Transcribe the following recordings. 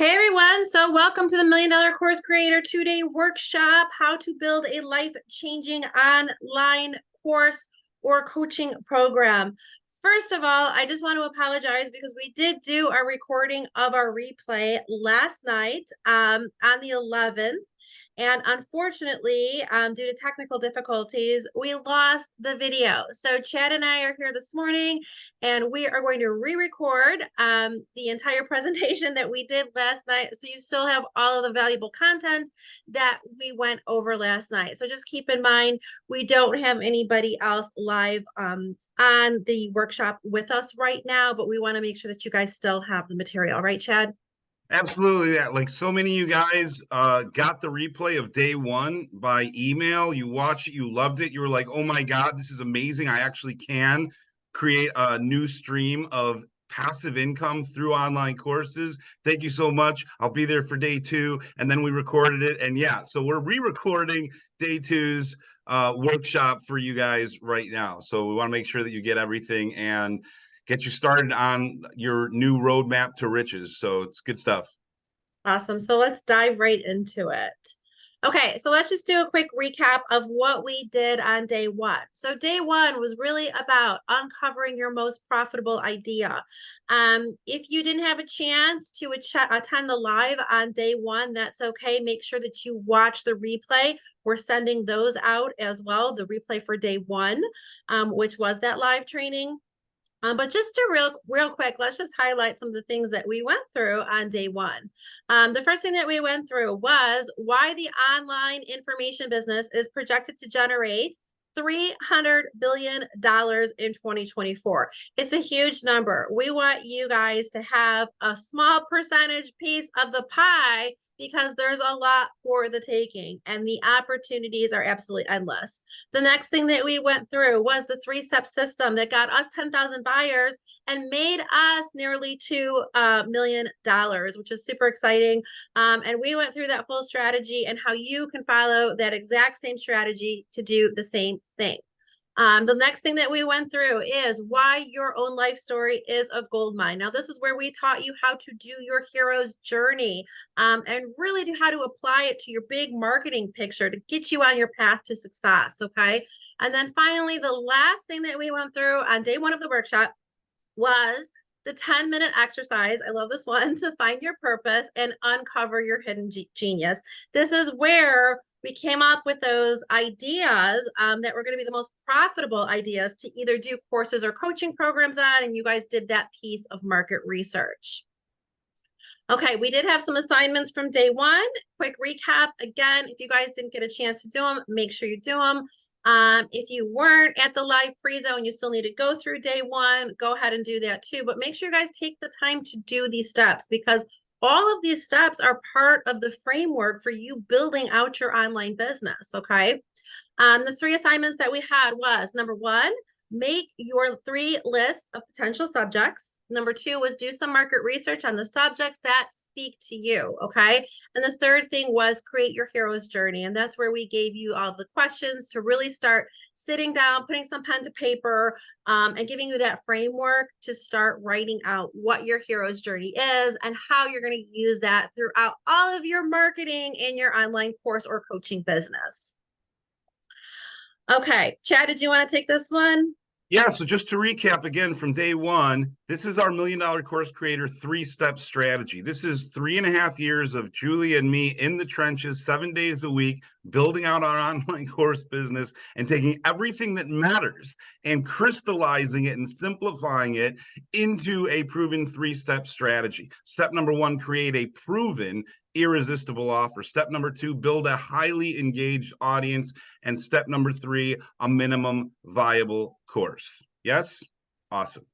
Hey everyone, so welcome to the $1 Million Course Creator 2-day workshop, how to build a life-changing online course or coaching program. First of all, I just want to apologize because we did do a recording of our replay last night on the 11th. And unfortunately, due to technical difficulties, we lost the video. So Chad and I are here this morning, and we are going to re-record the entire presentation that we did last night. So you still have all of the valuable content that we went over last night. So just keep in mind, we don't have anybody else live on the workshop with us right now, but we want to make sure that you guys still have the material, right, Chad? Absolutely. Yeah. Like so many of you guys got the replay of day one by email. You watched it, you loved it. You were like, oh my God, this is amazing. I actually can create a new stream of passive income through online courses. Thank you so much. I'll be there for day two. And then we recorded it. And yeah, so we're re-recording day two's workshop for you guys right now. So we want to make sure that you get everything and get you started on your new roadmap to riches. So it's good stuff. Awesome. So let's dive right into it. Okay, so let's just do a quick recap of what we did on day one. So day one was really about uncovering your most profitable idea. If you didn't have a chance to attend the live on day one, that's okay. Make sure that you watch the replay. We're sending those out as well, the replay for day one, which was that live training. But just to real quick, let's just highlight some of the things that we went through on day one. The first thing that we went through was why the online information business is projected to generate $300 billion in 2024. It's a huge number. We want you guys to have a small percentage piece of the pie because there's a lot for the taking and the opportunities are absolutely endless. The next thing that we went through was the three-step system that got us 10,000 buyers and made us nearly $2 million, which is super exciting. And we went through that full strategy and how you can follow that exact same strategy to do the same thing. The next thing that we went through is why your own life story is a gold mine. Now, this is where we taught you how to do your hero's journey and really do how to apply it to your big marketing picture to get you on your path to success. Okay. And then finally, the last thing that we went through on day one of the workshop was the 10-minute exercise. I love this one to find your purpose and uncover your hidden genius. This is where we came up with those ideas that were going to be the most profitable ideas to either do courses or coaching programs on. And you guys did that piece of market research. Okay, we did have some assignments from day one. Quick recap. Again, if you guys didn't get a chance to do them, make sure you do them. If you weren't at the live pre-zone, you still need to go through day one, go ahead and do that too. But make sure you guys take the time to do these steps because all of these steps are part of the framework for you building out your online business, okay? The three assignments that we had was number one, make your 3 list of potential subjects. Number 2 was do some market research on the subjects that speak to you, okay? And the third thing was create your hero's journey. And that's where we gave you all the questions to really start sitting down, putting some pen to paper, and giving you that framework to start writing out what your hero's journey is and how you're going to use that throughout all of your marketing in your online course or coaching business. Okay, Chad, did you want to take this one? Yeah, so just to recap again from day one, this is our $1 Million Course Creator 3-step strategy. This is 3.5 years of Julie and me in the trenches, 7 days a week, building out our online course business and taking everything that matters and crystallizing it and simplifying it into a proven 3-step strategy. Step number 1, create a proven irresistible offer. Step number 2, build a highly engaged audience. And step number 3, a minimum viable course. Yes? Awesome.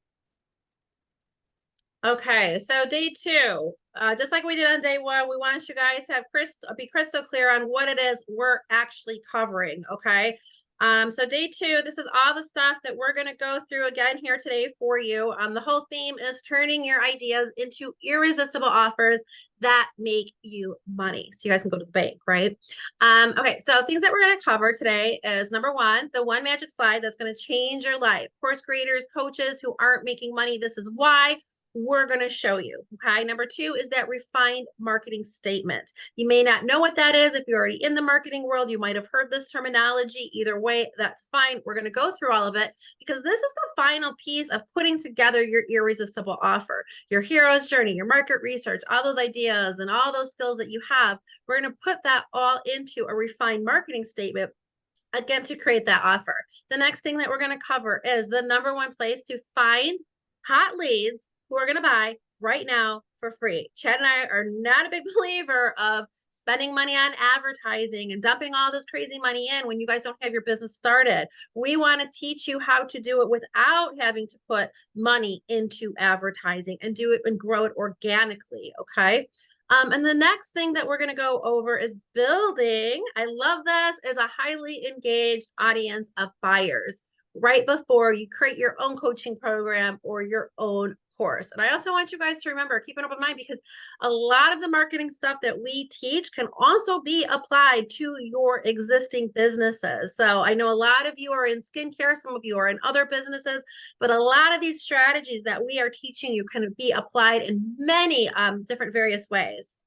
Okay, so day 2, just like we did on day 1, we want you guys to have be crystal clear on what it is we're actually covering, okay? So day 2, this is all the stuff that we're going to go through again here today for you. The whole theme is turning your ideas into irresistible offers that make you money. So you guys can go to the bank, right? Okay, so things that we're going to cover today is number 1, the 1 magic slide that's going to change your life. Course creators, coaches who aren't making money, this is why. we're going to show you. Okay. Number two is that refined marketing statement. You may not know what that is. If you're already in the marketing world, you might have heard this terminology. Either way, that's fine. We're going to go through all of it because this is the final piece of putting together your irresistible offer, your hero's journey, your market research, all those ideas and all those skills that you have. We're going to put that all into a refined marketing statement again to create that offer. The next thing that we're going to cover is the number one place to find hot leads who are going to buy right now for free. Chad and I are not a big believer of spending money on advertising and dumping all this crazy money in when you guys don't have your business started. We want to teach you how to do it without having to put money into advertising and do it and grow it organically. Okay. And the next thing that we're going to go over is building, I love this, is a highly engaged audience of buyers right before you create your own coaching program or your own course. And I also want you guys to remember, keep an open mind, because a lot of the marketing stuff that we teach can also be applied to your existing businesses. So I know a lot of you are in skincare, some of you are in other businesses, but a lot of these strategies that we are teaching you can be applied in many different various ways.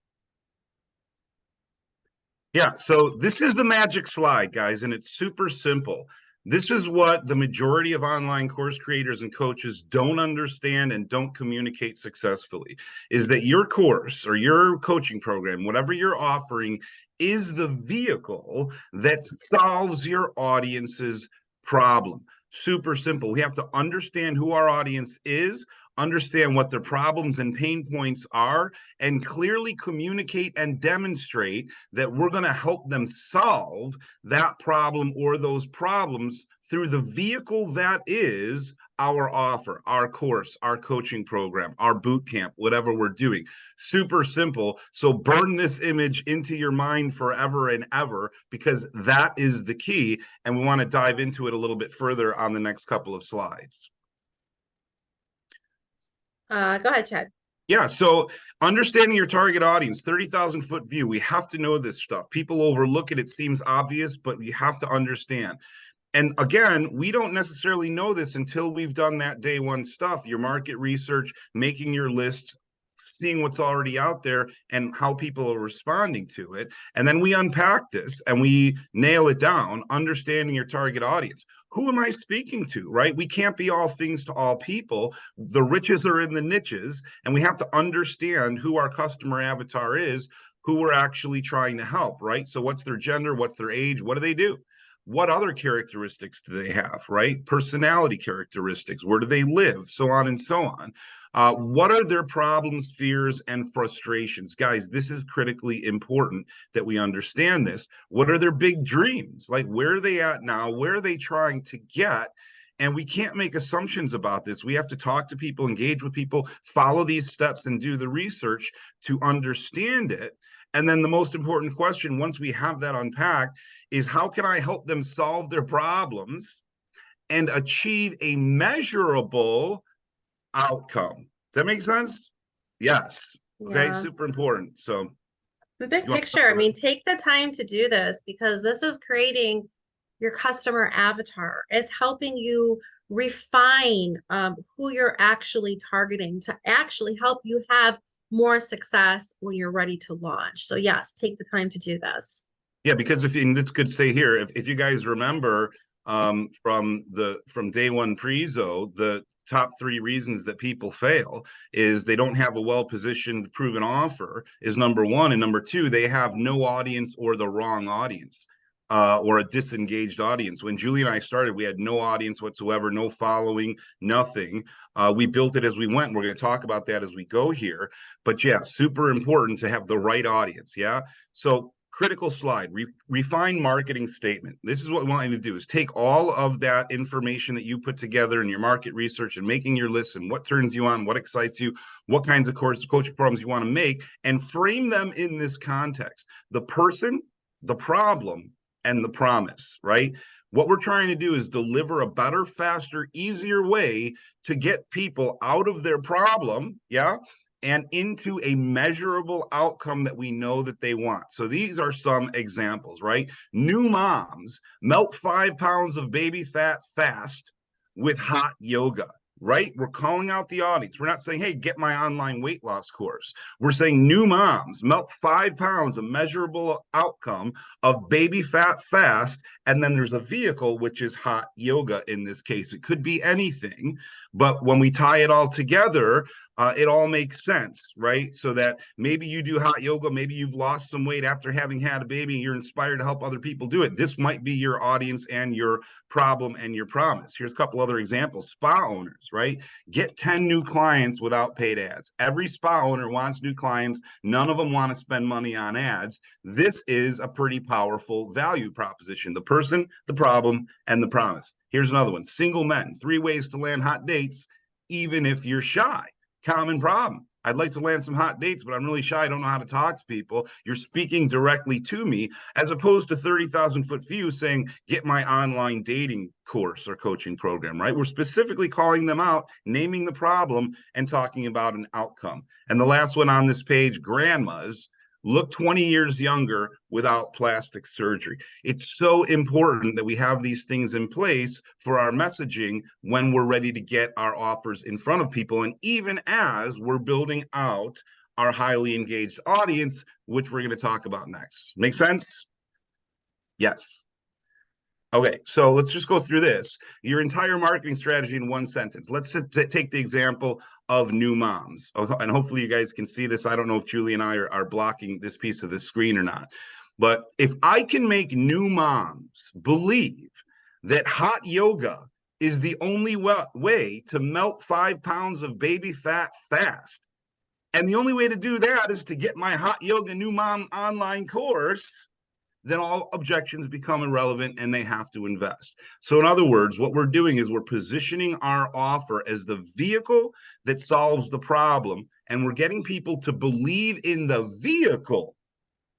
Yeah, so this is the magic slide, guys, and it's super simple. This is what the majority of online course creators and coaches don't understand and don't communicate successfully, is that your course or your coaching program, whatever you're offering, is the vehicle that solves your audience's problem. Super simple. We have to understand who our audience is, understand what their problems and pain points are, and clearly communicate and demonstrate that we're going to help them solve that problem or those problems through the vehicle that is our offer, our course, our coaching program, our boot camp, whatever we're doing. Super simple. So burn this image into your mind forever and ever, because that is the key. And we want to dive into it a little bit further on the next couple of slides. Go ahead, Chad. Yeah, so understanding your target audience, 30,000 foot view, we have to know this stuff. People overlook it. It seems obvious, but you have to understand. And again, we don't necessarily know this until we've done that day one stuff, your market research, making your lists, seeing what's already out there and how people are responding to it. And then we unpack this and we nail it down, understanding your target audience. Who am I speaking to, right? We can't be all things to all people. The riches are in the niches, and we have to understand who our customer avatar is, who we're actually trying to help, right? So what's their gender? What's their age? What do they do? What other characteristics do they have, right? Personality characteristics, where do they live, so on and so on. What are their problems, fears, and frustrations? Guys, this is critically important that we understand this. What are their big dreams? Like, where are they at now? Where are they trying to get? And we can't make assumptions about this. We have to talk to people, engage with people, follow these steps, and do the research to understand it. And then the most important question, once we have that unpacked, is how can I help them solve their problems and achieve a measurable outcome? Does that make sense? Yes. Okay, Yeah. super important. So The big you want picture, I mean, take the time to do this because this is creating your customer avatar. It's helping you refine who you're actually targeting to actually help you have more success when you're ready to launch. So yes, take the time to do this. Yeah, because if and it's good to stay here. If you guys remember from day one prezo, the top three reasons that people fail is they don't have a well-positioned proven offer is number one, and number two, they have no audience or the wrong audience. Or a disengaged audience. When Julie and I started, we had no audience whatsoever, no following, nothing. We built it as we went. We're going to talk about that as we go here. But yeah, super important to have the right audience. Yeah. So critical slide, refine marketing statement. This is what we want you to do, is take all of that information that you put together in your market research and making your list and what turns you on, what excites you, what kinds of coaching programs you want to make, and frame them in this context. The person, the problem, and the promise, right? What we're trying to do is deliver a better, faster, easier way to get people out of their problem, yeah, and into a measurable outcome that we know that they want. So these are some examples, right? New moms melt 5 pounds of baby fat fast with hot yoga. right? We're calling out the audience. We're not saying, hey, get my online weight loss course. We're saying new moms, melt 5 pounds, a measurable outcome of baby fat fast. And then there's a vehicle, which is hot yoga in this case. It could be anything. But when we tie it all together, it all makes sense, right? So that maybe you do hot yoga, maybe you've lost some weight after having had a baby and you're inspired to help other people do it. This might be your audience and your problem and your promise. Here's a couple other examples. Spa owners, right? Get 10 new clients without paid ads. Every spa owner wants new clients. None of them want to spend money on ads. This is a pretty powerful value proposition. The person, the problem, and the promise. Here's another one. Single men, 3 ways to land hot dates, even if you're shy. Common problem. I'd like to land some hot dates, but I'm really shy. I don't know how to talk to people. You're speaking directly to me, as opposed to 30,000-foot view saying, get my online dating course or coaching program, right? We're specifically calling them out, naming the problem, and talking about an outcome. And the last one on this page, grandmas look 20 years younger without plastic surgery. It's so important that we have these things in place for our messaging when we're ready to get our offers in front of people. And even as we're building out our highly engaged audience, which we're going to talk about next. Make sense? Yes. Okay, so let's just go through this. Your entire marketing strategy in one sentence. Let's just take the example of new moms. And hopefully you guys can see this. I don't know if Julie and I are blocking this piece of the screen or not. But if I can make new moms believe that hot yoga is the only way to melt 5 pounds of baby fat fast, and the only way to do that is to get my hot yoga new mom online course, then all objections become irrelevant and they have to invest. So in other words, what we're doing is we're positioning our offer as the vehicle that solves the problem, and we're getting people to believe in the vehicle,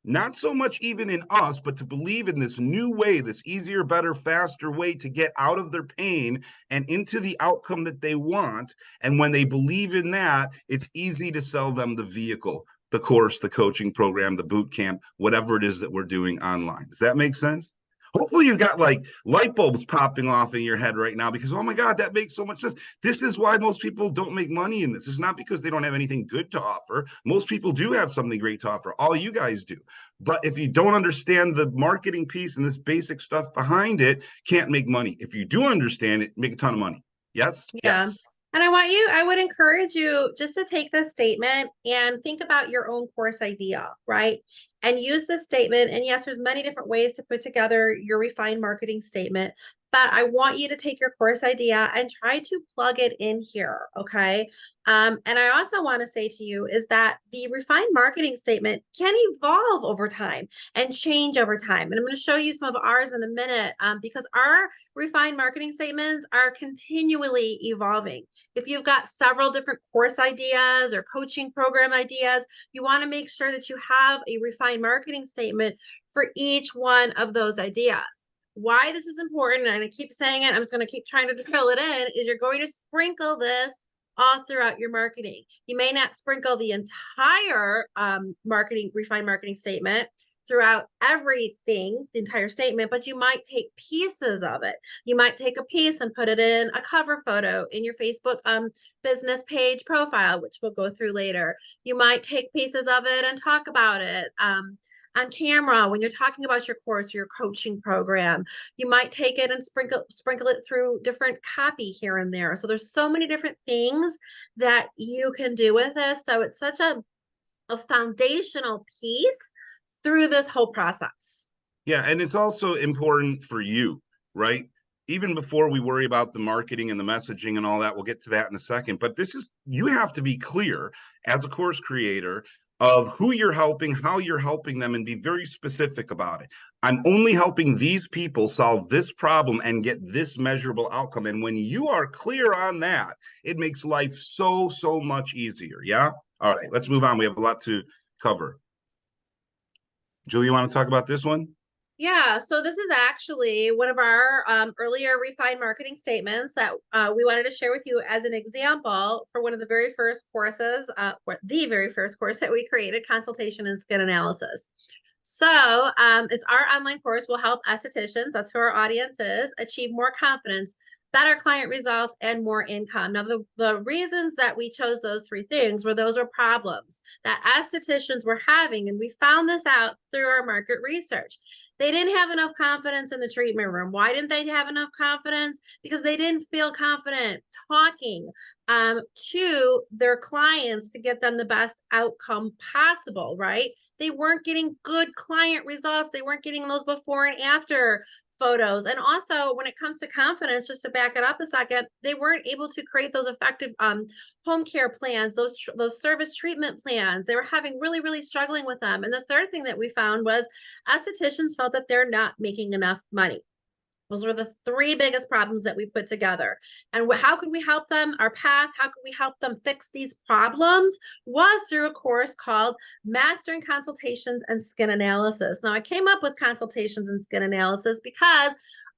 not so much even in us, but to believe in this new way, this easier, better, faster way to get out of their pain and into the outcome that they want. And when they believe in that, it's easy to sell them the vehicle, the course, the coaching program, the boot camp, whatever it is that we're doing online. Does that make sense? Hopefully you've got like light bulbs popping off in your head right now because, oh my God, that makes so much sense. This is why most people don't make money in this. It's not because they don't have anything good to offer. Most people do have something great to offer. All you guys do. But if you don't understand the marketing piece and this basic stuff behind it, can't make money. If you do understand it, make a ton of money. Yes? Yeah. Yes. And I would encourage you just to take this statement and think about your own course idea, right? And use this statement. And yes, there's many different ways to put together your refined marketing statement, but I want you to take your course idea and try to plug it in here, okay? And I also want to say to you is that the refined marketing statement can evolve over time and change over time. And I'm going to show you some of ours in a minute because our refined marketing statements are continually evolving. If you've got several different course ideas or coaching program ideas, you want to make sure that you have a refined marketing statement for each one of those ideas. Why this is important, and I keep saying it, I'm just going to keep trying to drill it in, is you're going to sprinkle this all throughout your marketing. You may not sprinkle the entire refined marketing statement throughout everything, the entire statement, but you might take pieces of it. You might take a piece and put it in a cover photo in your Facebook business page profile, which we'll go through later. You might take pieces of it and talk about it on camera when you're talking about your course, your coaching program. You might take it and sprinkle it through different copy here and there. So there's so many different things that you can do with this. So it's such a foundational piece through this whole process. Yeah, and it's also important for you, right? Even before we worry about the marketing and the messaging and all that, we'll get to that in a second. But you have to be clear as a course creator of who you're helping, how you're helping them, and be very specific about it. I'm only helping these people solve this problem and get this measurable outcome. And when you are clear on that, it makes life so, so much easier. Yeah? All right, let's move on. We have a lot to cover. Julie, you want to talk about this one? Yeah, so this is actually one of our earlier refined marketing statements that we wanted to share with you as an example for one of the very first courses, or the very first course that we created, consultation and skin analysis. So it's our online course will help estheticians, that's who our audience is, achieve more confidence better client results, and more income. Now, the reasons that we chose those three things were those were problems that estheticians were having. And we found this out through our market research. They didn't have enough confidence in the treatment room. Why didn't they have enough confidence? Because they didn't feel confident talking to their clients to get them the best outcome possible, right? They weren't getting good client results. They weren't getting those before and after photos. And also, when it comes to confidence, just to back it up a second, they weren't able to create those effective home care plans, those service treatment plans. They were having really struggling with them. And the third thing that we found was estheticians felt that they're not making enough money. Those were the three biggest problems that we put together. And how could we help them? Our path, how could we help them fix these problems, was through a course called Mastering Consultations and Skin Analysis. Now, I came up with consultations and skin analysis because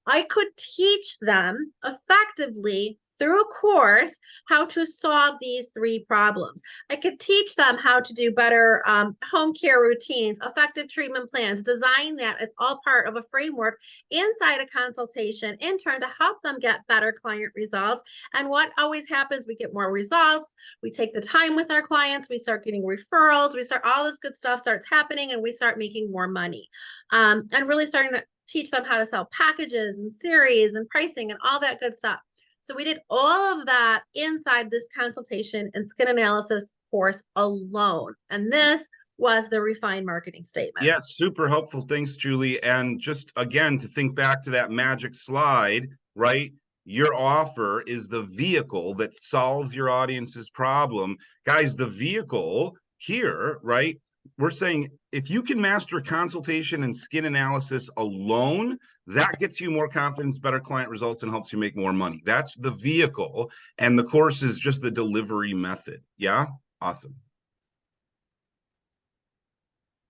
I could teach them effectively through a course how to solve these three problems. I could teach them how to do better home care routines, effective treatment plans, design that as all part of a framework inside a consultation, in turn to help them get better client results. And what always happens, we get more results, we take the time with our clients, we start getting referrals, we start, all this good stuff starts happening, and we start making more money. And really starting to teach them how to sell packages and series and pricing and all that good stuff. So we did all of that inside this consultation and skin analysis course alone. And this was the refined marketing statement. Yeah, super helpful. Thanks, Julie. And just again, to think back to that magic slide, right? Your offer is the vehicle that solves your audience's problem. Guys, the vehicle here, right? We're saying if you can master consultation and skin analysis alone, that gets you more confidence, better client results, and helps you make more money. That's the vehicle. And the course is just the delivery method. Yeah? Awesome.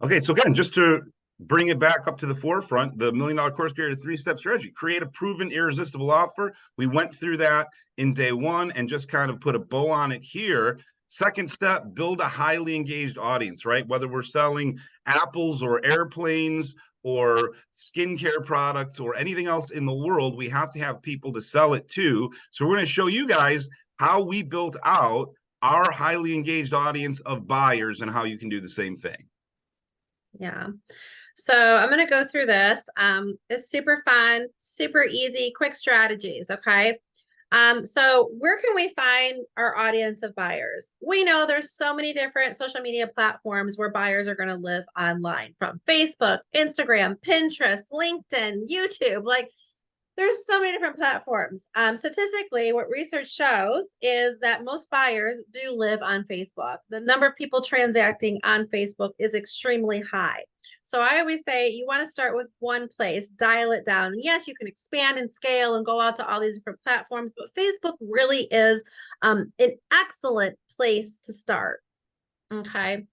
Okay, so again, just to bring it back up to the forefront, the $1 Million Course Creator three-step strategy: create a proven, irresistible offer. We went through that in day one and just kind of put a bow on it here. Second step, build a highly engaged audience, right? Whether we're selling apples or airplanes or skincare products or anything else in the world, we have to have people to sell it to. So we're going to show you guys how we built out our highly engaged audience of buyers and how you can do the same thing. Yeah. So I'm going to go through this. It's super fun, super easy, quick strategies. Okay. So where can we find our audience of buyers? We know there's so many different social media platforms where buyers are going to live online, from Facebook, Instagram, Pinterest, LinkedIn, YouTube. Like, there's so many different platforms. Statistically, what research shows is that most buyers do live on Facebook. The number of people transacting on Facebook is extremely high. So I always say you want to start with one place, dial it down. And yes, you can expand and scale and go out to all these different platforms, but Facebook really is an excellent place to start. Okay.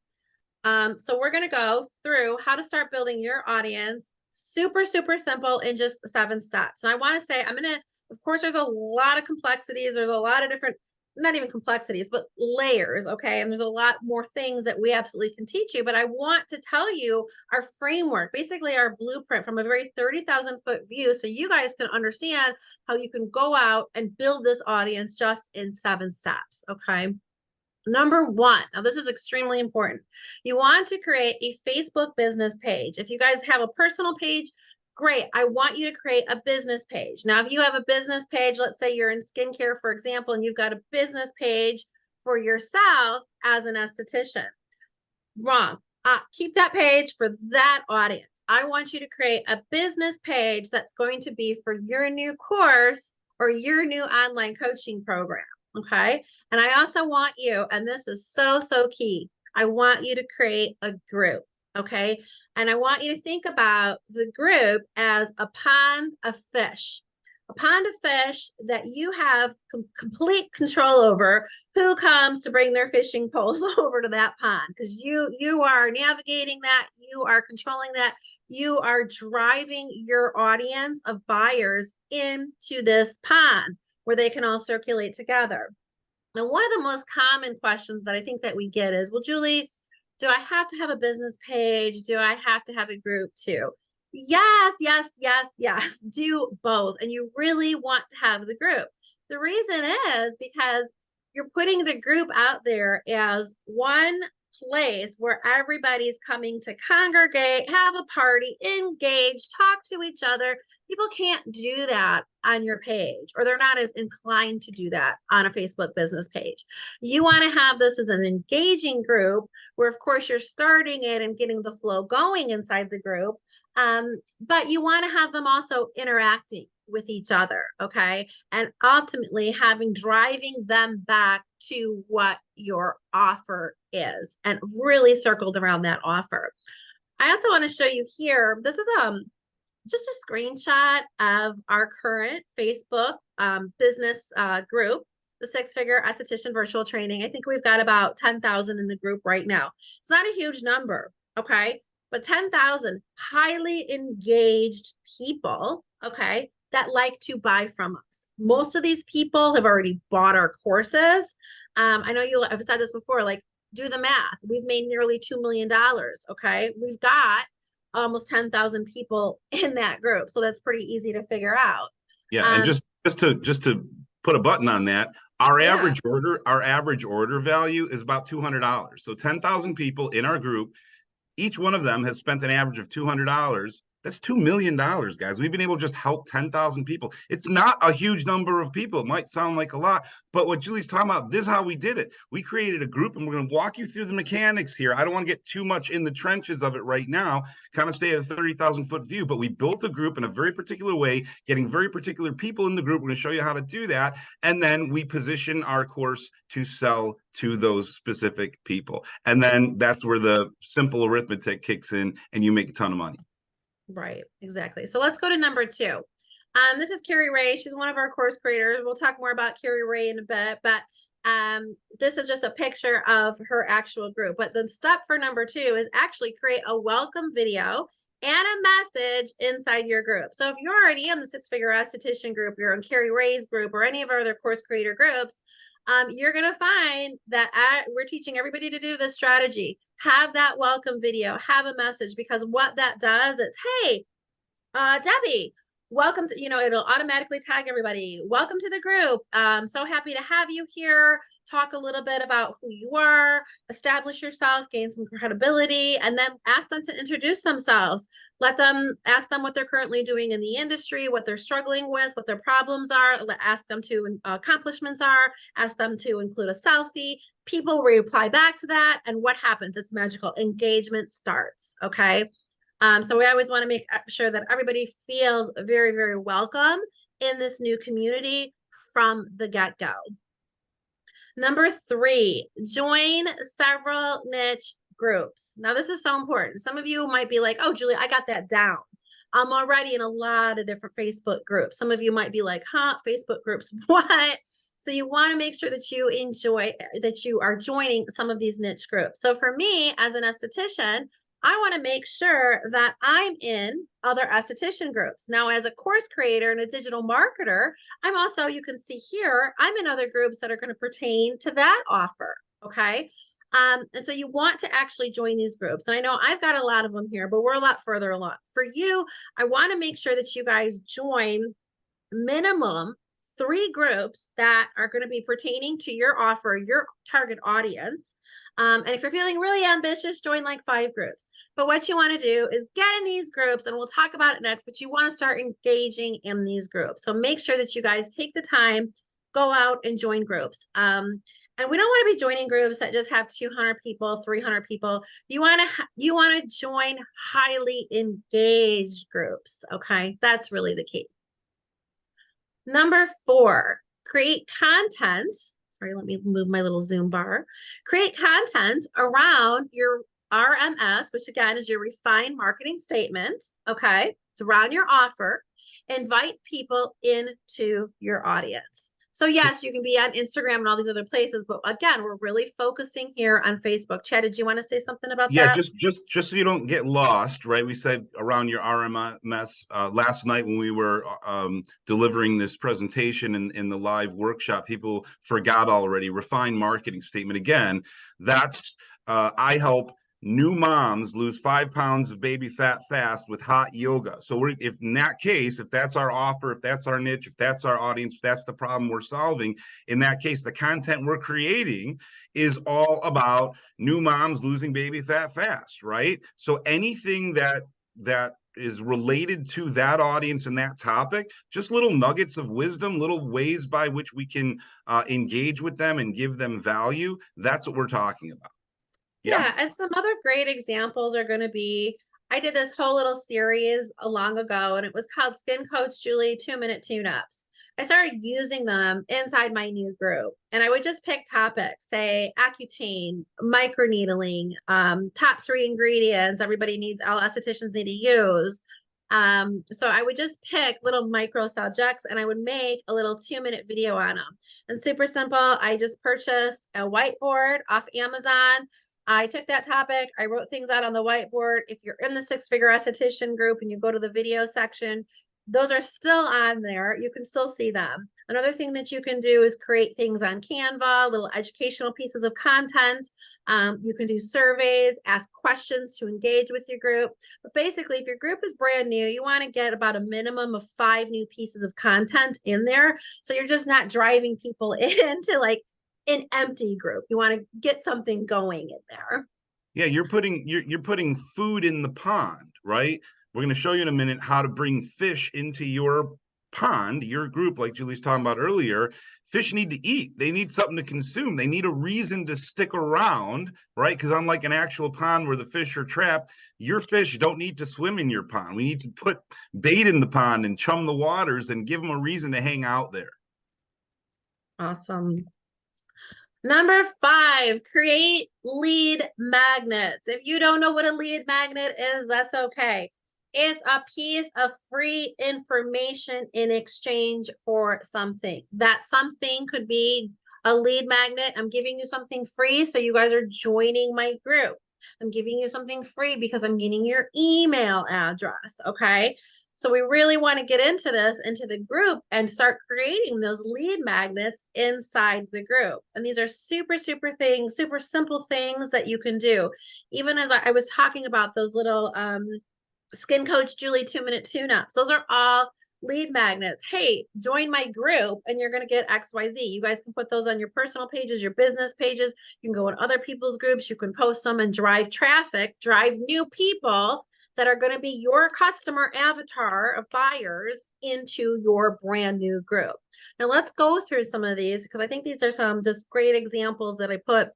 So we're going to go through how to start building your audience. Super simple in just 7 steps. And I want to say, of course, there's a lot of complexities. There's a lot of different, not even complexities, but layers. Okay. And there's a lot more things that we absolutely can teach you. But I want to tell you our framework, basically our blueprint from a very 30,000 foot view. So you guys can understand how you can go out and build this audience just in 7 steps. Okay. Number 1, now this is extremely important. You want to create a Facebook business page. If you guys have a personal page, great. I want you to create a business page. Now, if you have a business page, let's say you're in skincare, for example, and you've got a business page for yourself as an esthetician, wrong. Keep that page for that audience. I want you to create a business page that's going to be for your new course or your new online coaching program. Okay. And I also want you, and this is so key, I want you to create a group. Okay. And I want you to think about the group as a pond of fish. A pond of fish that you have complete control over who comes to bring their fishing poles over to that pond, because you are navigating that, you are controlling that, you are driving your audience of buyers into this pond where they can all circulate together. Now, one of the most common questions that I think that we get is, well, Julie, do I have to have a business page? Do I have to have a group too? Yes, yes, yes, yes. Do both. And you really want to have the group. The reason is because you're putting the group out there as one place where everybody's coming to congregate, have a party, engage, talk to each other. People can't do that on your page, or they're not as inclined to do that on a Facebook business page. You want to have this as an engaging group where, of course, you're starting it and getting the flow going inside the group, but you want to have them also interacting with each other, okay? And ultimately driving them back to what your offer is and really circled around that offer. I also want to show you here, this is just a screenshot of our current Facebook business group, the Six Figure Esthetician Virtual Training. I think we've got about 10,000 in the group right now. It's not a huge number, okay? But 10,000 highly engaged people, okay, that like to buy from us. Most of these people have already bought our courses. I know I've said this before, like, do the math. We've made nearly $2 million, okay? We've got almost 10,000 people in that group. So that's pretty easy to figure out. Yeah, and Um, just to put a button on that, yeah, our average order value is about $200. So 10,000 people in our group, each one of them has spent an average of $200. That's $2 million, guys. We've been able to just help 10,000 people. It's not a huge number of people. It might sound like a lot, but what Julie's talking about, this is how we did it. We created a group, and we're going to walk you through the mechanics here. I don't want to get too much in the trenches of it right now, kind of stay at a 30,000-foot view, but we built a group in a very particular way, getting very particular people in the group. We're going to show you how to do that. And then we position our course to sell to those specific people. And then that's where the simple arithmetic kicks in and you make a ton of money. right, exactly. So let's go to number two. This is Carrie Ray. She's one of our course creators. We'll talk more about Carrie Ray in a bit, but this is just a picture of her actual group. But the step for number two is actually create a welcome video and a message inside your group. So if you're already in the Six Figure Esthetician group, you're in Carrie Ray's group, or any of our other course creator groups, you're going to find that we're teaching everybody to do this strategy. Have that welcome video, have a message, because what that does is, hey, Debbie, welcome to, it'll automatically tag everybody. Welcome to the group. So happy to have you here. Talk a little bit about who you are, establish yourself, gain some credibility, and then ask them to introduce themselves. Ask them what they're currently doing in the industry, what they're struggling with, what their problems are. Ask them to accomplishments are, ask them to include a selfie. People reply back to that. And what happens? It's magical. Engagement starts. Okay. So we always want to make sure that everybody feels very, very welcome in this new community from the get-go. Number three, join several niche groups. Now, this is so important. Some of you might be like, oh, Julie, I got that down. I'm already in a lot of different Facebook groups. Some of you might be like, huh, Facebook groups, what? So you want to make sure that you are joining some of these niche groups. So for me, as an esthetician, I want to make sure that I'm in other esthetician groups. Now, as a course creator and a digital marketer, I'm also, you can see here, I'm in other groups that are going to pertain to that offer. Okay. And so you want to actually join these groups. And I know I've got a lot of them here, but we're a lot further along. For you, I want to make sure that you guys join minimum 3 groups that are going to be pertaining to your offer, your target audience. And if you're feeling really ambitious, join like 5 groups. But what you want to do is get in these groups, and we'll talk about it next, but you want to start engaging in these groups. So make sure that you guys take the time, go out and join groups. And we don't want to be joining groups that just have 200 people, 300 people. You want to join highly engaged groups. Okay. That's really the key. Number 4, create content. Sorry, let me move my little Zoom bar. Create content around your RMS, which again is your refined marketing statement. Okay. It's around your offer. Invite people into your audience. So yes, you can be on Instagram and all these other places, but again, we're really focusing here on Facebook. Chad, did you want to say something about Yeah, that? just so you don't get lost, right? We said around your RMS last night when we were delivering this presentation in the live workshop, people forgot already. Refined marketing statement. Again, that's I help new moms lose 5 pounds of baby fat fast with hot yoga. So if in that case, if that's our offer, if that's our niche, if that's our audience, if that's the problem we're solving, in that case, the content we're creating is all about new moms losing baby fat fast, right? So anything that is related to that audience and that topic, just little nuggets of wisdom, little ways by which we can engage with them and give them value. That's what we're talking about. Yeah. Yeah, and some other great examples are going to be I did this whole little series a long ago, and it was called Skin Coach Julie 2-Minute Tune-Ups. I started using them inside my new group, and I would just pick topics, say Accutane, microneedling, top 3 ingredients everybody needs, all estheticians need to use. So I would just pick little micro subjects and I would make a little 2-minute video on them. And super simple. I just purchased a whiteboard off Amazon. I took that topic, I wrote things out on the whiteboard. If you're in the 6-figure esthetician group and you go to the video section, those are still on there. You can still see them. Another thing that you can do is create things on Canva, little educational pieces of content. You can do surveys, ask questions to engage with your group. But basically, if your group is brand new, you want to get about a minimum of 5 new pieces of content in there. So you're just not driving people into like an empty group. You want to get something going in there. Yeah, you're putting food in the pond, right? We're going to show you in a minute how to bring fish into your pond, your group, like Julie's talking about earlier. Fish need to eat. They need something to consume. They need a reason to stick around, right? Because unlike an actual pond where the fish are trapped, your fish don't need to swim in your pond. We need to put bait in the pond and chum the waters and give them a reason to hang out there. Awesome. Number 5, create lead magnets. If you don't know what a lead magnet is, that's okay. It's a piece of free information in exchange for something. That something could be a lead magnet. I'm giving you something free, so you guys are joining my group. I'm giving you something free because I'm getting your email address. Okay. So we really want to get into this, into the group, and start creating those lead magnets inside the group. And these are super, super things, super simple things that you can do. Even as I was talking about those little Skin Coach Julie 2-Minute Tune-Ups, those are all lead magnets. Hey, join my group and you're going to get XYZ. You guys can put those on your personal pages, your business pages. You can go in other people's groups. You can post them and drive traffic, drive new people that are going to be your customer avatar of buyers into your brand new group. Now let's go through some of these because I think these are some just great examples that I put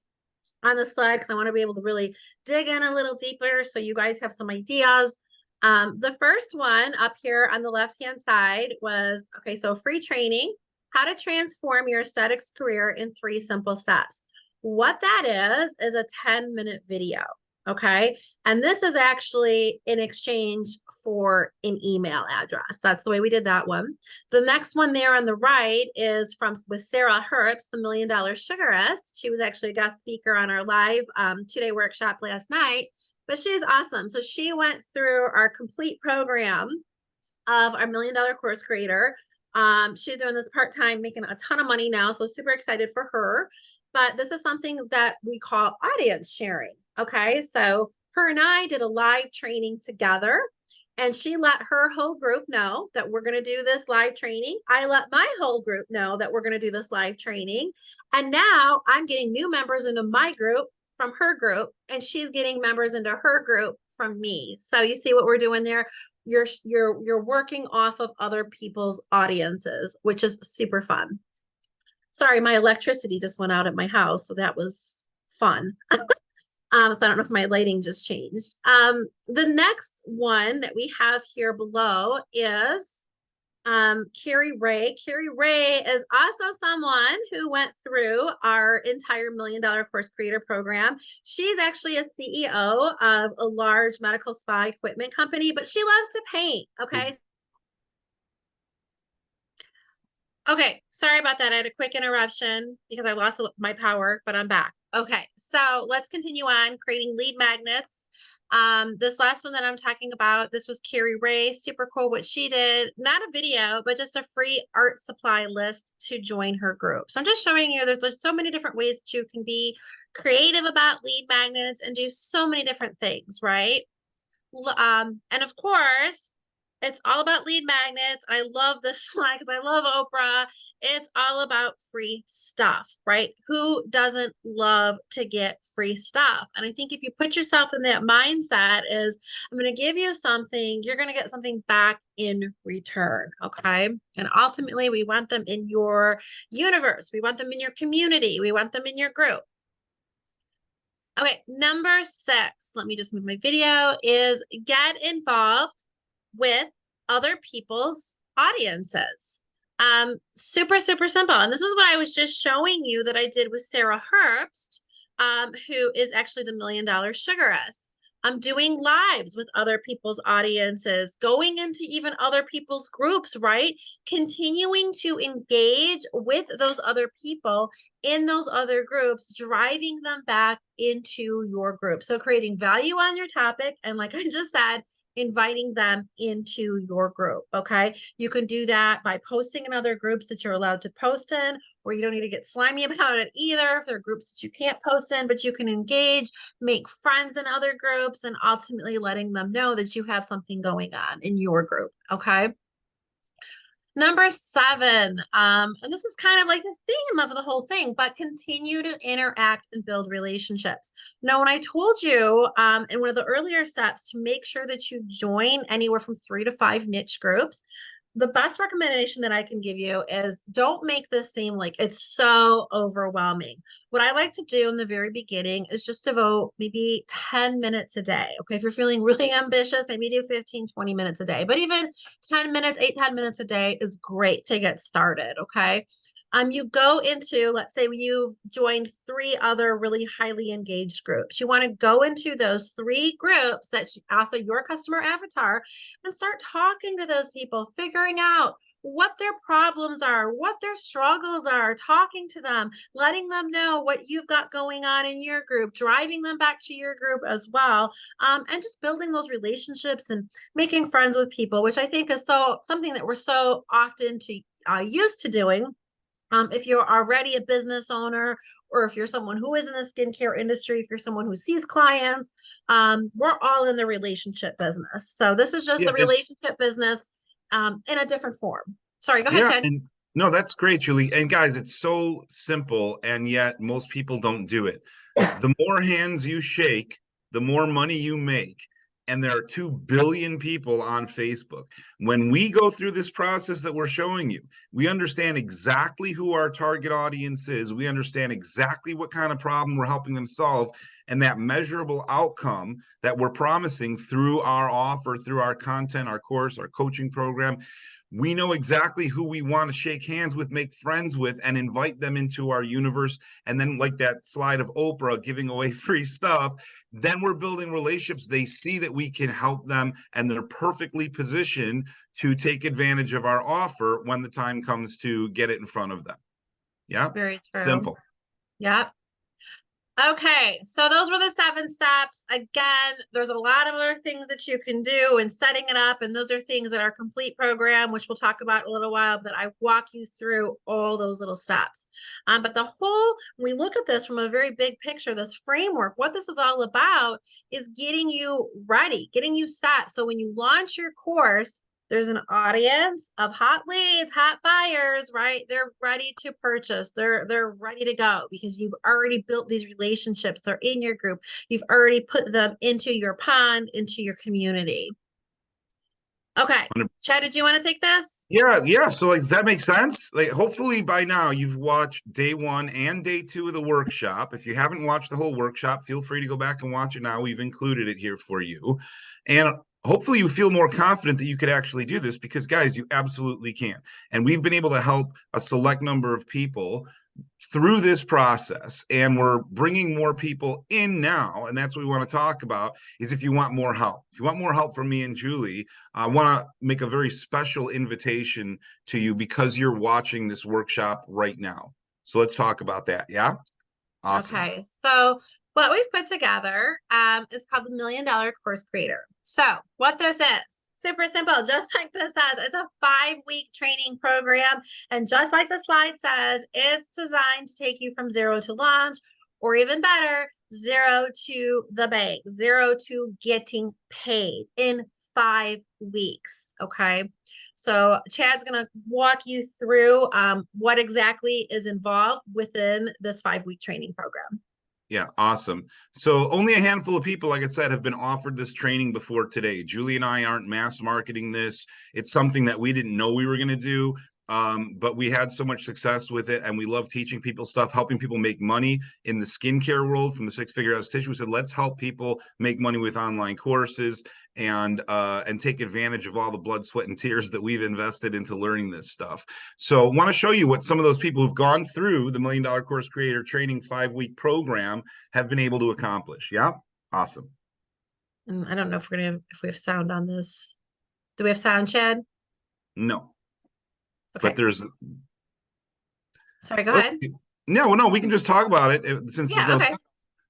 on the slide because I want to be able to really dig in a little deeper so you guys have some ideas. The first one up here on the left-hand side was, okay, so free training, how to transform your aesthetics career in 3 simple steps. What that is a 10-minute video. Okay. And this is actually in exchange for an email address. That's the way we did that one. The next one there on the right is with Sarah Herbst, the $1 Million Sugarist. She was actually a guest speaker on our live 2-day workshop last night, but she's awesome. So she went through our complete program of our $1 Million Course Creator. She's doing this part-time, making a ton of money now. So super excited for her. But this is something that we call audience sharing. Okay, so her and I did a live training together, and she let her whole group know that we're going to do this live training. I let my whole group know that we're going to do this live training. And now I'm getting new members into my group from her group, and she's getting members into her group from me. So you see what we're doing there? You're working off of other people's audiences, which is super fun. Sorry, my electricity just went out at my house, so that was fun. So I don't know if my lighting just changed. The next one that we have here below is Carrie Ray. Carrie Ray is also someone who went through our entire $1 Million Course Creator program. She's actually a CEO of a large medical spa equipment company, but she loves to paint. Okay. Okay, sorry about that. I had a quick interruption because I lost my power, but I'm back. Okay, so let's continue on creating lead magnets. This last one that I'm talking about, this was Carrie Ray. Super cool what she did. Not a video, but just a free art supply list to join her group. So I'm just showing you there's just so many different ways that you can be creative about lead magnets and do so many different things, right? And of course, it's all about lead magnets. I love this slide because I love Oprah. It's all about free stuff, right? Who doesn't love to get free stuff? And I think if you put yourself in that mindset is I'm going to give you something, you're going to get something back in return, okay? And ultimately, we want them in your universe. We want them in your community. We want them in your group. Okay, number 6, let me just move my video, is get involved with other people's audiences. Super, super simple. And this is what I was just showing you that I did with Sarah Herbst, who is actually the $1,000,000 Sugarist. I'm doing lives with other people's audiences, going into even other people's groups, right? Continuing to engage with those other people in those other groups, driving them back into your group. So creating value on your topic. And like I just said, inviting them into your group. Okay. You can do that by posting in other groups that you're allowed to post in, or you don't need to get slimy about it either. If there are groups that you can't post in, but you can engage, make friends in other groups, and ultimately letting them know that you have something going on in your group. Okay. Number 7, and this is kind of like the theme of the whole thing, but continue to interact and build relationships. Now, when I told you in one of the earlier steps to make sure that you join anywhere from 3 to 5 niche groups, the best recommendation that I can give you is don't make this seem like it's so overwhelming. What I like to do in the very beginning is just devote maybe 10 minutes a day. Okay. If you're feeling really ambitious, maybe do 15, 20 minutes a day, but even 10 minutes, 8, 10 minutes a day is great to get started. Okay. You go into, let's say you've joined 3 other really highly engaged groups. You want to go into those 3 groups that's also your customer avatar and start talking to those people, figuring out what their problems are, what their struggles are, talking to them, letting them know what you've got going on in your group, driving them back to your group as well, and just building those relationships and making friends with people, which I think is so something that we're so often used to doing. If you're already a business owner, or if you're someone who is in the skincare industry, if you're someone who sees clients, we're all in the relationship business. So this is just Yeah, the relationship business in a different form. Sorry, go ahead, yeah, Ted. and no, that's great, Julie. And guys, it's so simple, and yet most people don't do it. The more hands you shake, the more money you make. And there are 2 billion people on Facebook. When we go through this process that we're showing you, we understand exactly who our target audience is. We understand exactly what kind of problem we're helping them solve. And that measurable outcome that we're promising through our offer, through our content, our course, our coaching program, we know exactly who we want to shake hands with, make friends with, and invite them into our universe. And then, like that slide of Oprah giving away free stuff, then we're building relationships. They see that we can help them, and they're perfectly positioned to take advantage of our offer when the time comes to get it in front of them. Yeah, Very true. simple. Yep. Okay, so those were the 7 steps. Again, there's a lot of other things that you can do in setting it up, and those are things in our complete program, which we'll talk about in a little while, that I walk you through all those little steps. But when we look at this from a very big picture, this framework, what this is all about is getting you ready, getting you set. So when you launch your course, there's an audience of hot leads, hot buyers, right? They're ready to purchase. They're ready to go because you've already built these relationships. They're in your group. You've already put them into your pond, into your community. Okay. Chad, did you want to take this? Yeah, yeah. So, like, does that make sense? Like, hopefully by now you've watched day 1 and day 2 of the workshop. If you haven't watched the whole workshop, feel free to go back and watch it now. We've included it here for you. And hopefully you feel more confident that you could actually do this, because, guys, you absolutely can. And we've been able to help a select number of people through this process, and we're bringing more people in now. And that's what we want to talk about, is if you want more help, from me and Julie, I want to make a very special invitation to you because you're watching this workshop right now. So let's talk about that. Yeah. Awesome. Okay, so what we've put together is called the $1 Million Course Creator. So what this is, super simple, just like this says, it's a 5-week training program. And just like the slide says, it's designed to take you from zero to launch, or even better, zero to the bank, zero to getting paid in 5 weeks. Okay. So Chad's going to walk you through what exactly is involved within this 5-week training program. Yeah, awesome. So only a handful of people, like I said, have been offered this training before today. Julie and I aren't mass marketing this. It's something that we didn't know we were going to do. But we had so much success with it, and we love teaching people stuff, helping people make money in the skincare world from the six-figure esthetician. We said, let's help people make money with online courses and take advantage of all the blood, sweat, and tears that we've invested into learning this stuff. So I want to show you what some of those people who've gone through the $1 Million Course Creator Training 5-week program have been able to accomplish. Yeah, awesome. And I don't know if if we have sound on this. Do we have sound, Chad? No, but Okay. there's Sorry, go ahead. no, well, no, we can just talk about it since there's Yeah, no. okay.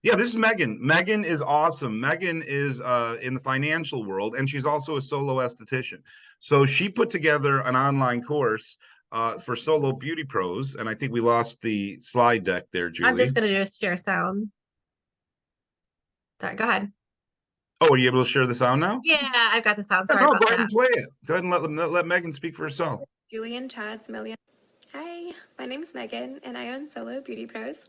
Yeah, this is Megan. Megan is awesome. Megan is in the financial world, and she's also a solo esthetician. So she put together an online course for solo beauty pros, and I think we lost the slide deck there, I'm Julie. just gonna do a share sound. Sorry, go ahead. Oh, are you able to share the sound now? Yeah, I've got the sound. Yeah, Sorry no, about go ahead that. and play it. Go ahead and let Megan speak for herself. Julie and Chad's million. Hi, my name's Megan and I own Solo Beauty Pros.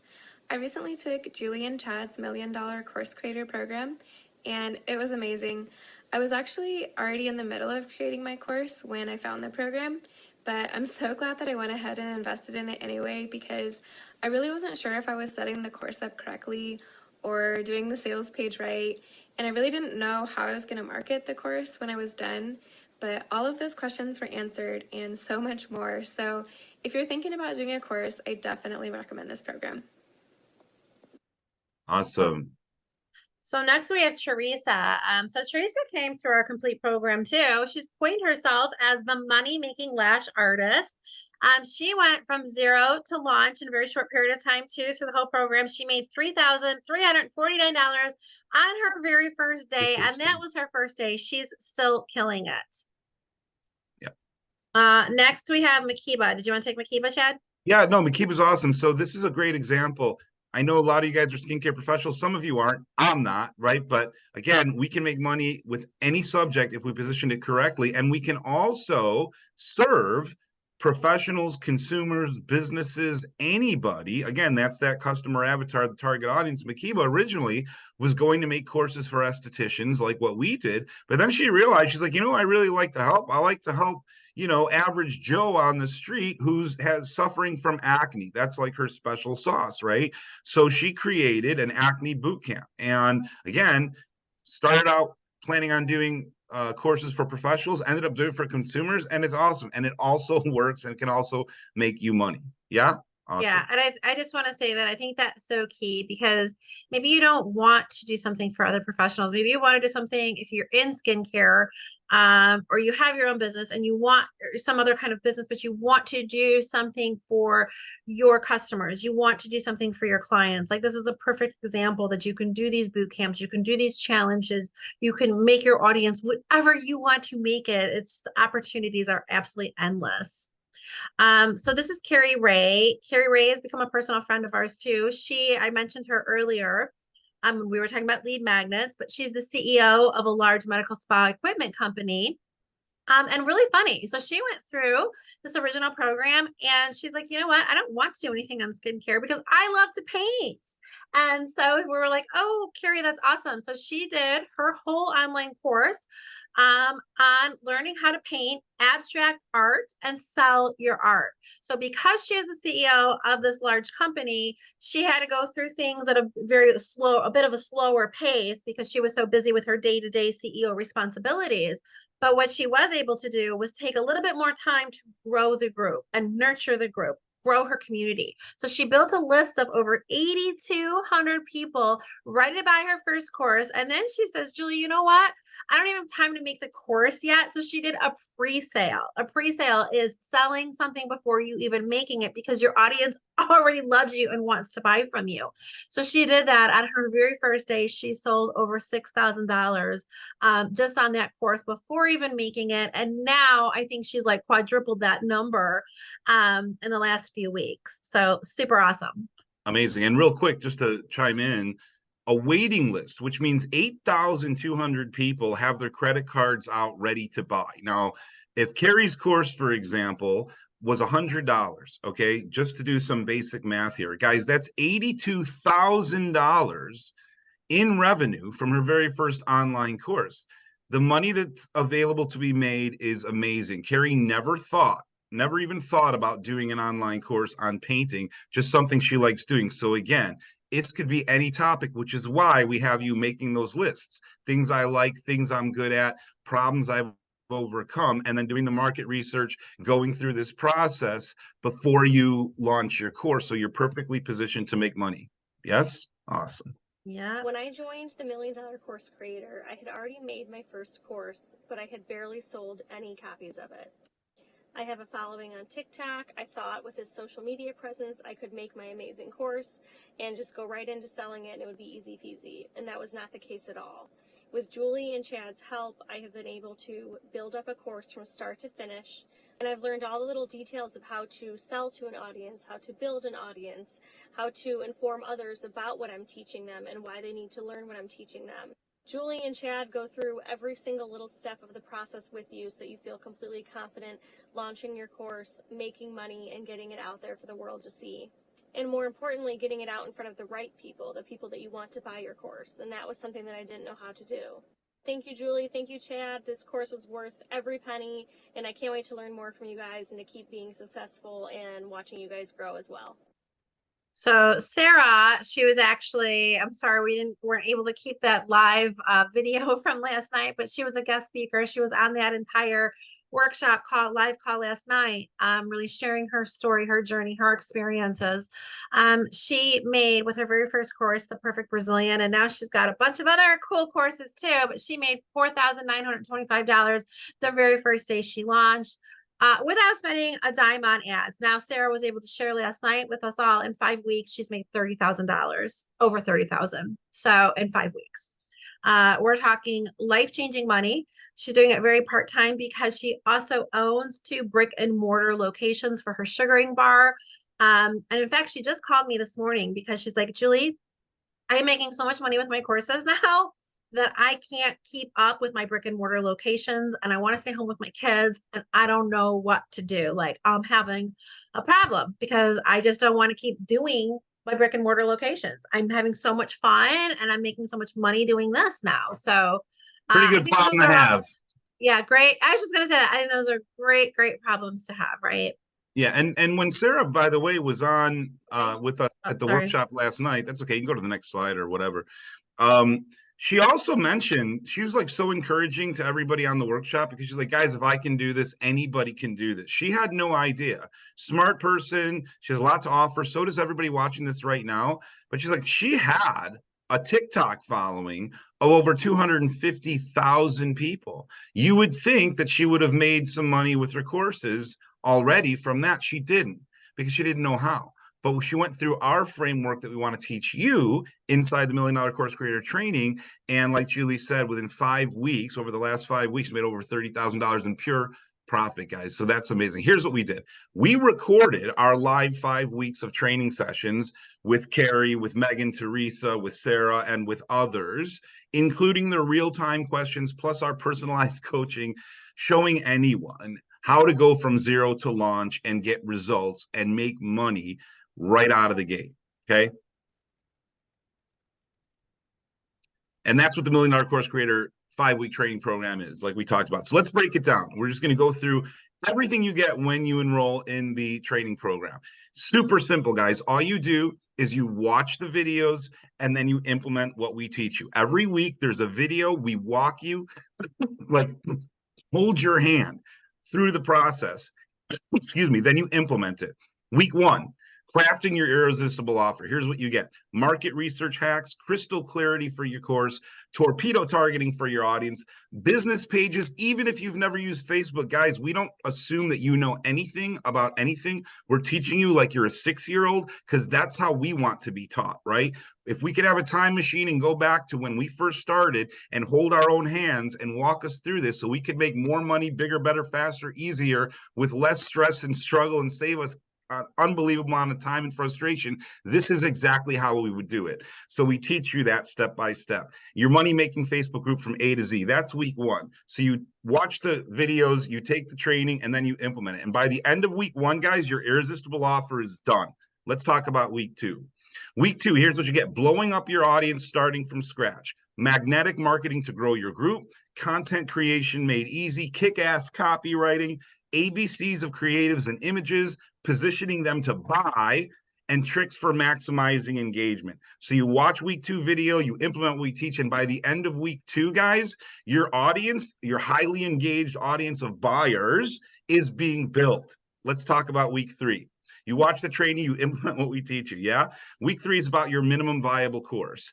I recently took Julie and Chad's $1 Million Course Creator program and it was amazing. I was actually already in the middle of creating my course when I found the program, but I'm so glad that I went ahead and invested in it anyway because I really wasn't sure if I was setting the course up correctly or doing the sales page right, and I really didn't know how I was going to market the course when I was done. But all of those questions were answered and so much more. So if you're thinking about doing a course, I definitely recommend this program. Awesome. So next we have Teresa. So Teresa came through our complete program too. She's coined herself as the money making lash artist. She went from zero to launch in a very short period of time too. Through the whole program, she made $3,349 on her very first day, and that was her first day. She's still killing it. Yeah. Next we have Makiba. Did you want to take Makiba, Chad? Yeah, no, Makiba's awesome. So this is a great example. I know a lot of you guys are skincare professionals. Some of you aren't. I'm not, right? But again, we can make money with any subject if we position it correctly. And we can also serve professionals, consumers, businesses, anybody. Again, that's that customer avatar, the target audience. Makiba originally was going to make courses for estheticians like what we did. But then she realized, she's like, I really like to help. I like to help average Joe on the street who's suffering from acne. That's like her special sauce, right? So she created an acne boot camp. And again, started out planning on doing courses for professionals, ended up doing it for consumers, and it's awesome. And it also works and can also make you money. Yeah. Yeah, Awesome. and I just want to say that I think that's so key because maybe you don't want to do something for other professionals. Maybe you want to do something if you're in skincare, or you have your own business and you want some other kind of business, but you want to do something for your customers. You want to do something for your clients. Like this is a perfect example that you can do these boot camps, you can do these challenges, you can make your audience whatever you want to make it. It's the opportunities are absolutely endless. So this is Carrie Ray. Carrie Ray has become a personal friend of ours too. I mentioned her earlier. We were talking about lead magnets, but she's the CEO of a large medical spa equipment company. And really funny. So she went through this original program and she's like, you know what? I don't want to do anything on skincare because I love to paint. And so we were like, oh, Carrie, that's awesome. So she did her whole online course on learning how to paint abstract art and sell your art. So because she is the CEO of this large company, she had to go through things at a bit of a slower pace because she was so busy with her day-to-day CEO responsibilities. But what she was able to do was take a little bit more time to grow the group and nurture the group, grow her community. So she built a list of over 8,200 people ready to buy her first course. And then she says, Julie, you know what? I don't even have time to make the course yet. So she did a pre-sale. A pre-sale is selling something before you even making it because your audience already loves you and wants to buy from you. So she did that on her very first day. She sold over $6,000 just on that course before even making it. And now I think she's like quadrupled that number in the last few weeks. So super awesome. Amazing. And real quick, just to chime in, a waiting list, which means 8,200 people have their credit cards out ready to buy. Now, if Carrie's course, for example, was $100, okay, just to do some basic math here, guys, that's $82,000 in revenue from her very first online course. The money that's available to be made is amazing. Carrie never even thought about doing an online course on painting, just something she likes doing. So again, it could be any topic, which is why we have you making those lists. Things I like, things I'm good at, problems I've overcome, and then doing the market research, going through this process before you launch your course. So you're perfectly positioned to make money. Yes? Awesome. Yeah. When I joined the $1 Million Course Creator, I had already made my first course, but I had barely sold any copies of it. I have a following on TikTok. I thought with his social media presence, I could make my amazing course and just go right into selling it and it would be easy peasy. And that was not the case at all. With Julie and Chad's help, I have been able to build up a course from start to finish. And I've learned all the little details of how to sell to an audience, how to build an audience, how to inform others about what I'm teaching them and why they need to learn what I'm teaching them. Julie and Chad go through every single little step of the process with you so that you feel completely confident launching your course, making money, and getting it out there for the world to see. And more importantly, getting it out in front of the right people, the people that you want to buy your course. And that was something that I didn't know how to do. Thank you, Julie. Thank you, Chad. This course was worth every penny, and I can't wait to learn more from you guys and to keep being successful and watching you guys grow as well. So Sarah, she was actually, I'm sorry, weren't able to keep that live video from last night, but she was a guest speaker. She was on that entire workshop live call last night, really sharing her story, her journey, her experiences. She made with her very first course, The Perfect Brazilian, and now she's got a bunch of other cool courses too, but she made $4,925 the very first day she launched. Without spending a dime on ads. Now, Sarah was able to share last night with us all in 5 weeks, she's made $30,000, over 30,000. So in 5 weeks, we're talking life-changing money. She's doing it very part-time because she also owns 2 brick and mortar locations for her sugaring bar. And in fact, she just called me this morning because she's like, Julie, I am making so much money with my courses now that I can't keep up with my brick and mortar locations and I want to stay home with my kids and I don't know what to do. Like I'm having a problem because I just don't want to keep doing my brick and mortar locations. I'm having so much fun and I'm making so much money doing this now. So Pretty I good think problem those to are have. yeah, great. I was just gonna say that. I think those are great problems to have, right? Yeah, and when Sarah, by the way, was on with us Oh, at the sorry. workshop last night, that's okay. You can go to the next slide or whatever. Um, she also mentioned she was like so encouraging to everybody on the workshop because she's like, guys, if I can do this, anybody can do this. She had no idea. Smart person, she has a lot to offer. So does everybody watching this right now. But she's like, she had a TikTok following of over 250,000 people. You would think that she would have made some money with her courses already from that. She didn't because she didn't know how. But she went through our framework that we want to teach you inside the $1 Million Course Creator Training. And like Julie said, within 5 weeks, over the last 5 weeks, made over $30,000 in pure profit, guys. So that's amazing. Here's what we did. We recorded our live 5 weeks of training sessions with Carrie, with Megan, Teresa, with Sarah, and with others, including the real-time questions, plus our personalized coaching, showing anyone how to go from zero to launch and get results and make money right out of the gate. Okay. And that's what the $1 Million Course Creator 5-week training program is, like we talked about. So let's break it down. We're just going to go through everything you get when you enroll in the training program. Super simple, guys. All you do is you watch the videos and then you implement what we teach you. Every week there's a video. We walk you, like hold your hand through the process. Excuse me. Then you implement it. Week 1, crafting your irresistible offer. Here's what you get: market research hacks, crystal clarity for your course, torpedo targeting for your audience, business pages. Even if you've never used Facebook, guys, we don't assume that you know anything about anything. We're teaching you like you're a 6-year-old, because that's how we want to be taught, right? If we could have a time machine and go back to when we first started and hold our own hands and walk us through this so we could make more money, bigger, better, faster, easier, with less stress and struggle, and save us an unbelievable amount of time and frustration, this is exactly how we would do it. So we teach you that step by step. Your money making Facebook group from A to Z. That's week 1. So you watch the videos, you take the training, and then you implement it. And by the end of week 1, guys, your irresistible offer is done. Let's talk about week 2. Week 2, here's what you get: blowing up your audience starting from scratch. Magnetic marketing to grow your group, content creation made easy, kick-ass copywriting, ABCs of creatives and images, positioning them to buy, and tricks for maximizing engagement. So you watch week 2 video, you implement what we teach, and by the end of week 2, guys, your audience, your highly engaged audience of buyers, is being built. Let's talk about week 3. You watch the training, you implement what we teach you, yeah? Week 3 is about your minimum viable course.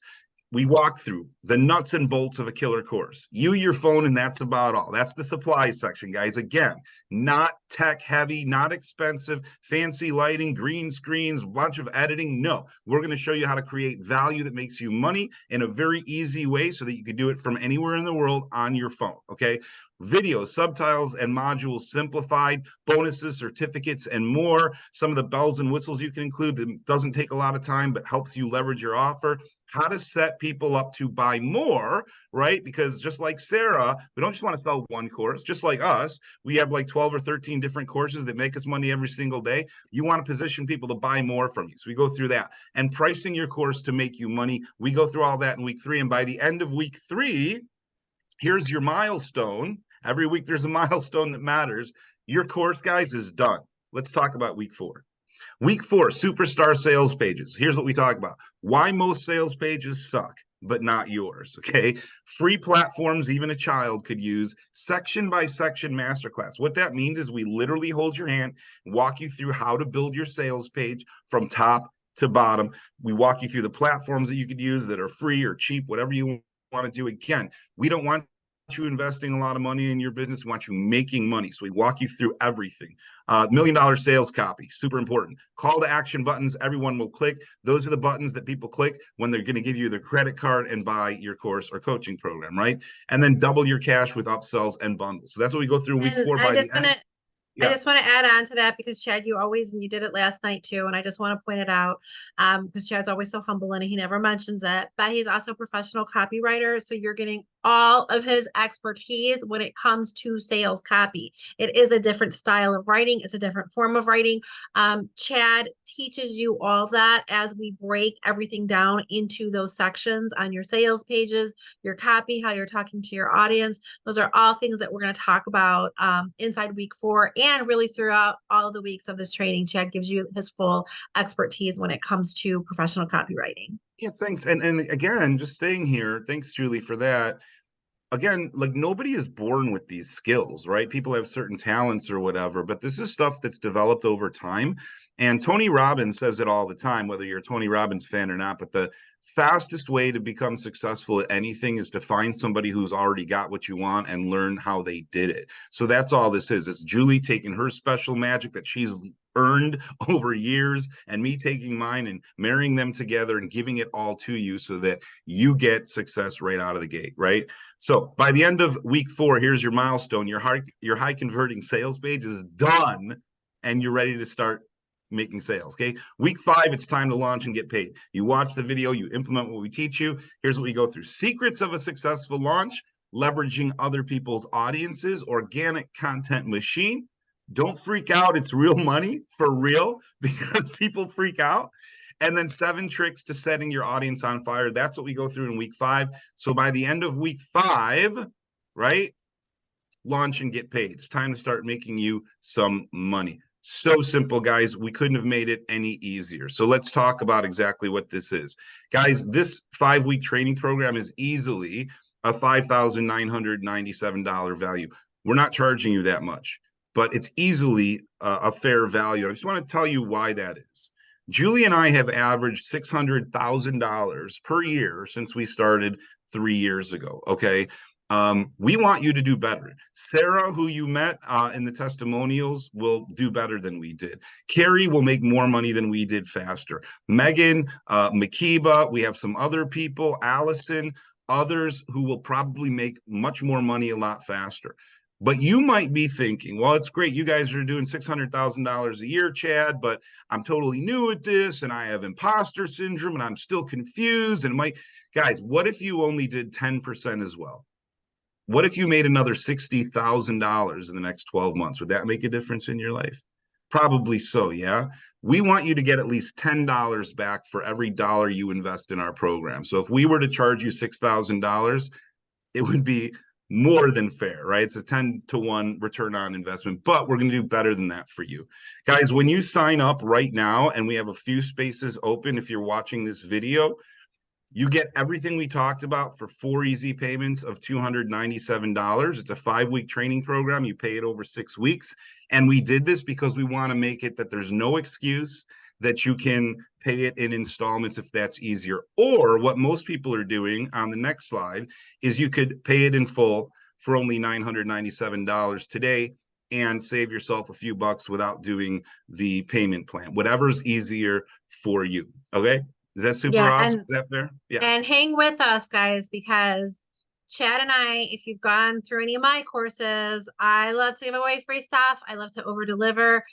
We walk through the nuts and bolts of a killer course. You, your phone, and that's about all. That's the supply section, guys. Again, not tech heavy, not expensive, fancy lighting, green screens, bunch of editing. No, we're going to show you how to create value that makes you money in a very easy way so that you can do it from anywhere in the world on your phone, okay? Videos, subtitles, and modules simplified, bonuses, certificates, and more. Some of the bells and whistles you can include that doesn't take a lot of time but helps you leverage your offer. How to set people up to buy more, right? Because just like Sarah, we don't just want to sell one course. Just like us, we have like 12 or 13 different courses that make us money every single day. You want to position people to buy more from you. So we go through that. And pricing your course to make you money. We go through all that in week 3. And by the end of week 3, here's your milestone. Every week there's a milestone that matters. Your course, guys, is done. Let's talk about week 4. Week 4, superstar sales pages. Here's what we talk about: why most sales pages suck, but not yours, okay? Free platforms even a child could use, section by section masterclass. What that means is we literally hold your hand, walk you through how to build your sales page from top to bottom. We walk you through the platforms that you could use that are free or cheap, whatever you want to do. Again, we don't want you investing a lot of money in your business. We want you making money. So we walk you through everything. $1 million sales copy, super important. Call to action buttons, everyone will click. Those are the buttons that people click when they're going to give you their credit card and buy your course or coaching program, right? And then double your cash with upsells and bundles. So that's what we go through week 4. And By the end. I just want to add on to that because Chad, you always, and you did it last night too, and I just want to point it out because Chad's always so humble and he never mentions it, but he's also a professional copywriter. So you're getting all of his expertise when it comes to sales copy. It is a different style of writing. It's a different form of writing. Chad teaches you all that as we break everything down into those sections on your sales pages, your copy, how you're talking to your audience. Those are all things that we're going to talk about inside week 4 and really throughout all the weeks of this training. Chad gives you his full expertise when it comes to professional copywriting. Yeah, thanks. And again, just staying here, thanks, Julie, for that. Again, like nobody is born with these skills, right? People have certain talents or whatever, but this is stuff that's developed over time. And Tony Robbins says it all the time, whether you're a Tony Robbins fan or not, but the fastest way to become successful at anything is to find somebody who's already got what you want and learn how they did it. So that's all this is. It's Julie taking her special magic that she's earned over years and me taking mine and marrying them together and giving it all to you so that you get success right out of the gate, right? So by the end of week 4, here's your milestone. Your high converting sales page is done and you're ready to start making sales, okay? Week 5, it's time to launch and get paid. You watch the video, you implement what we teach you. Here's what we go through: secrets of a successful launch, leveraging other people's audiences, organic content machine. Don't freak out, it's real money for real, because people freak out. And then 7 tricks to setting your audience on fire. That's what we go through in week 5. So by the end of week 5, right, launch and get paid. It's time to start making you some money. So simple, guys. We couldn't have made it any easier. So let's talk about exactly what this is. Guys, this 5-week training program is easily a $5,997 value. We're not charging you that much. but it's easily a fair value. I just want to tell you why that is. Julie and I have averaged $600,000 per year since we started 3 years ago. Okay. We want you to do better. Sarah, who you met in the testimonials, will do better than we did. Carrie will make more money than we did faster. Megan, Makiba, we have some other people, Allison, others who will probably make much more money a lot faster. But you might be thinking, well, it's great. You guys are doing $600,000 a year, Chad, but I'm totally new at this and I have imposter syndrome and I'm still confused. And guys, what if you only did 10% as well? What if you made another $60,000 in the next 12 months? Would that make a difference in your life? Probably so, yeah. We want you to get at least $10 back for every dollar you invest in our program. So if we were to charge you $6,000, it would be more than fair, right? It's a 10-to-1 return on investment, but we're going to do better than that for you. Guys, when you sign up right now, and we have a few spaces open if you're watching this video, you get everything we talked about for 4 easy payments of $297. It's a 5-week training program. You pay it over 6 weeks. And we did this because we want to make it that there's no excuse that you can pay it in installments if that's easier. Or what most people are doing on the next slide is you could pay it in full for only $997 today and save yourself a few bucks without doing the payment plan. Whatever's easier for you. Okay? Is that super awesome? Is that fair? Yeah. And hang with us, guys, because Chad and I, if you've gone through any of my courses, I love to give away free stuff. I love to over deliver.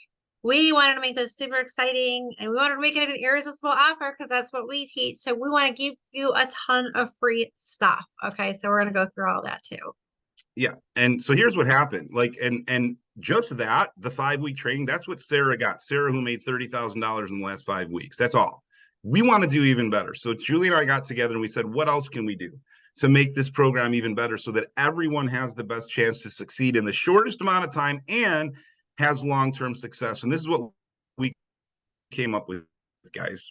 We wanted to make this super exciting and we wanted to make it an irresistible offer because that's what we teach. So we want to give you a ton of free stuff. Okay. So we're going to go through all that too. Yeah. And so here's what happened. And just that, the 5-week training, that's what Sarah got. Sarah, who made $30,000 in the last 5 weeks. That's all. We want to do even better. So Julie and I got together and we said, what else can we do to make this program even better so that everyone has the best chance to succeed in the shortest amount of time and has long-term success? And this is what we came up with, guys.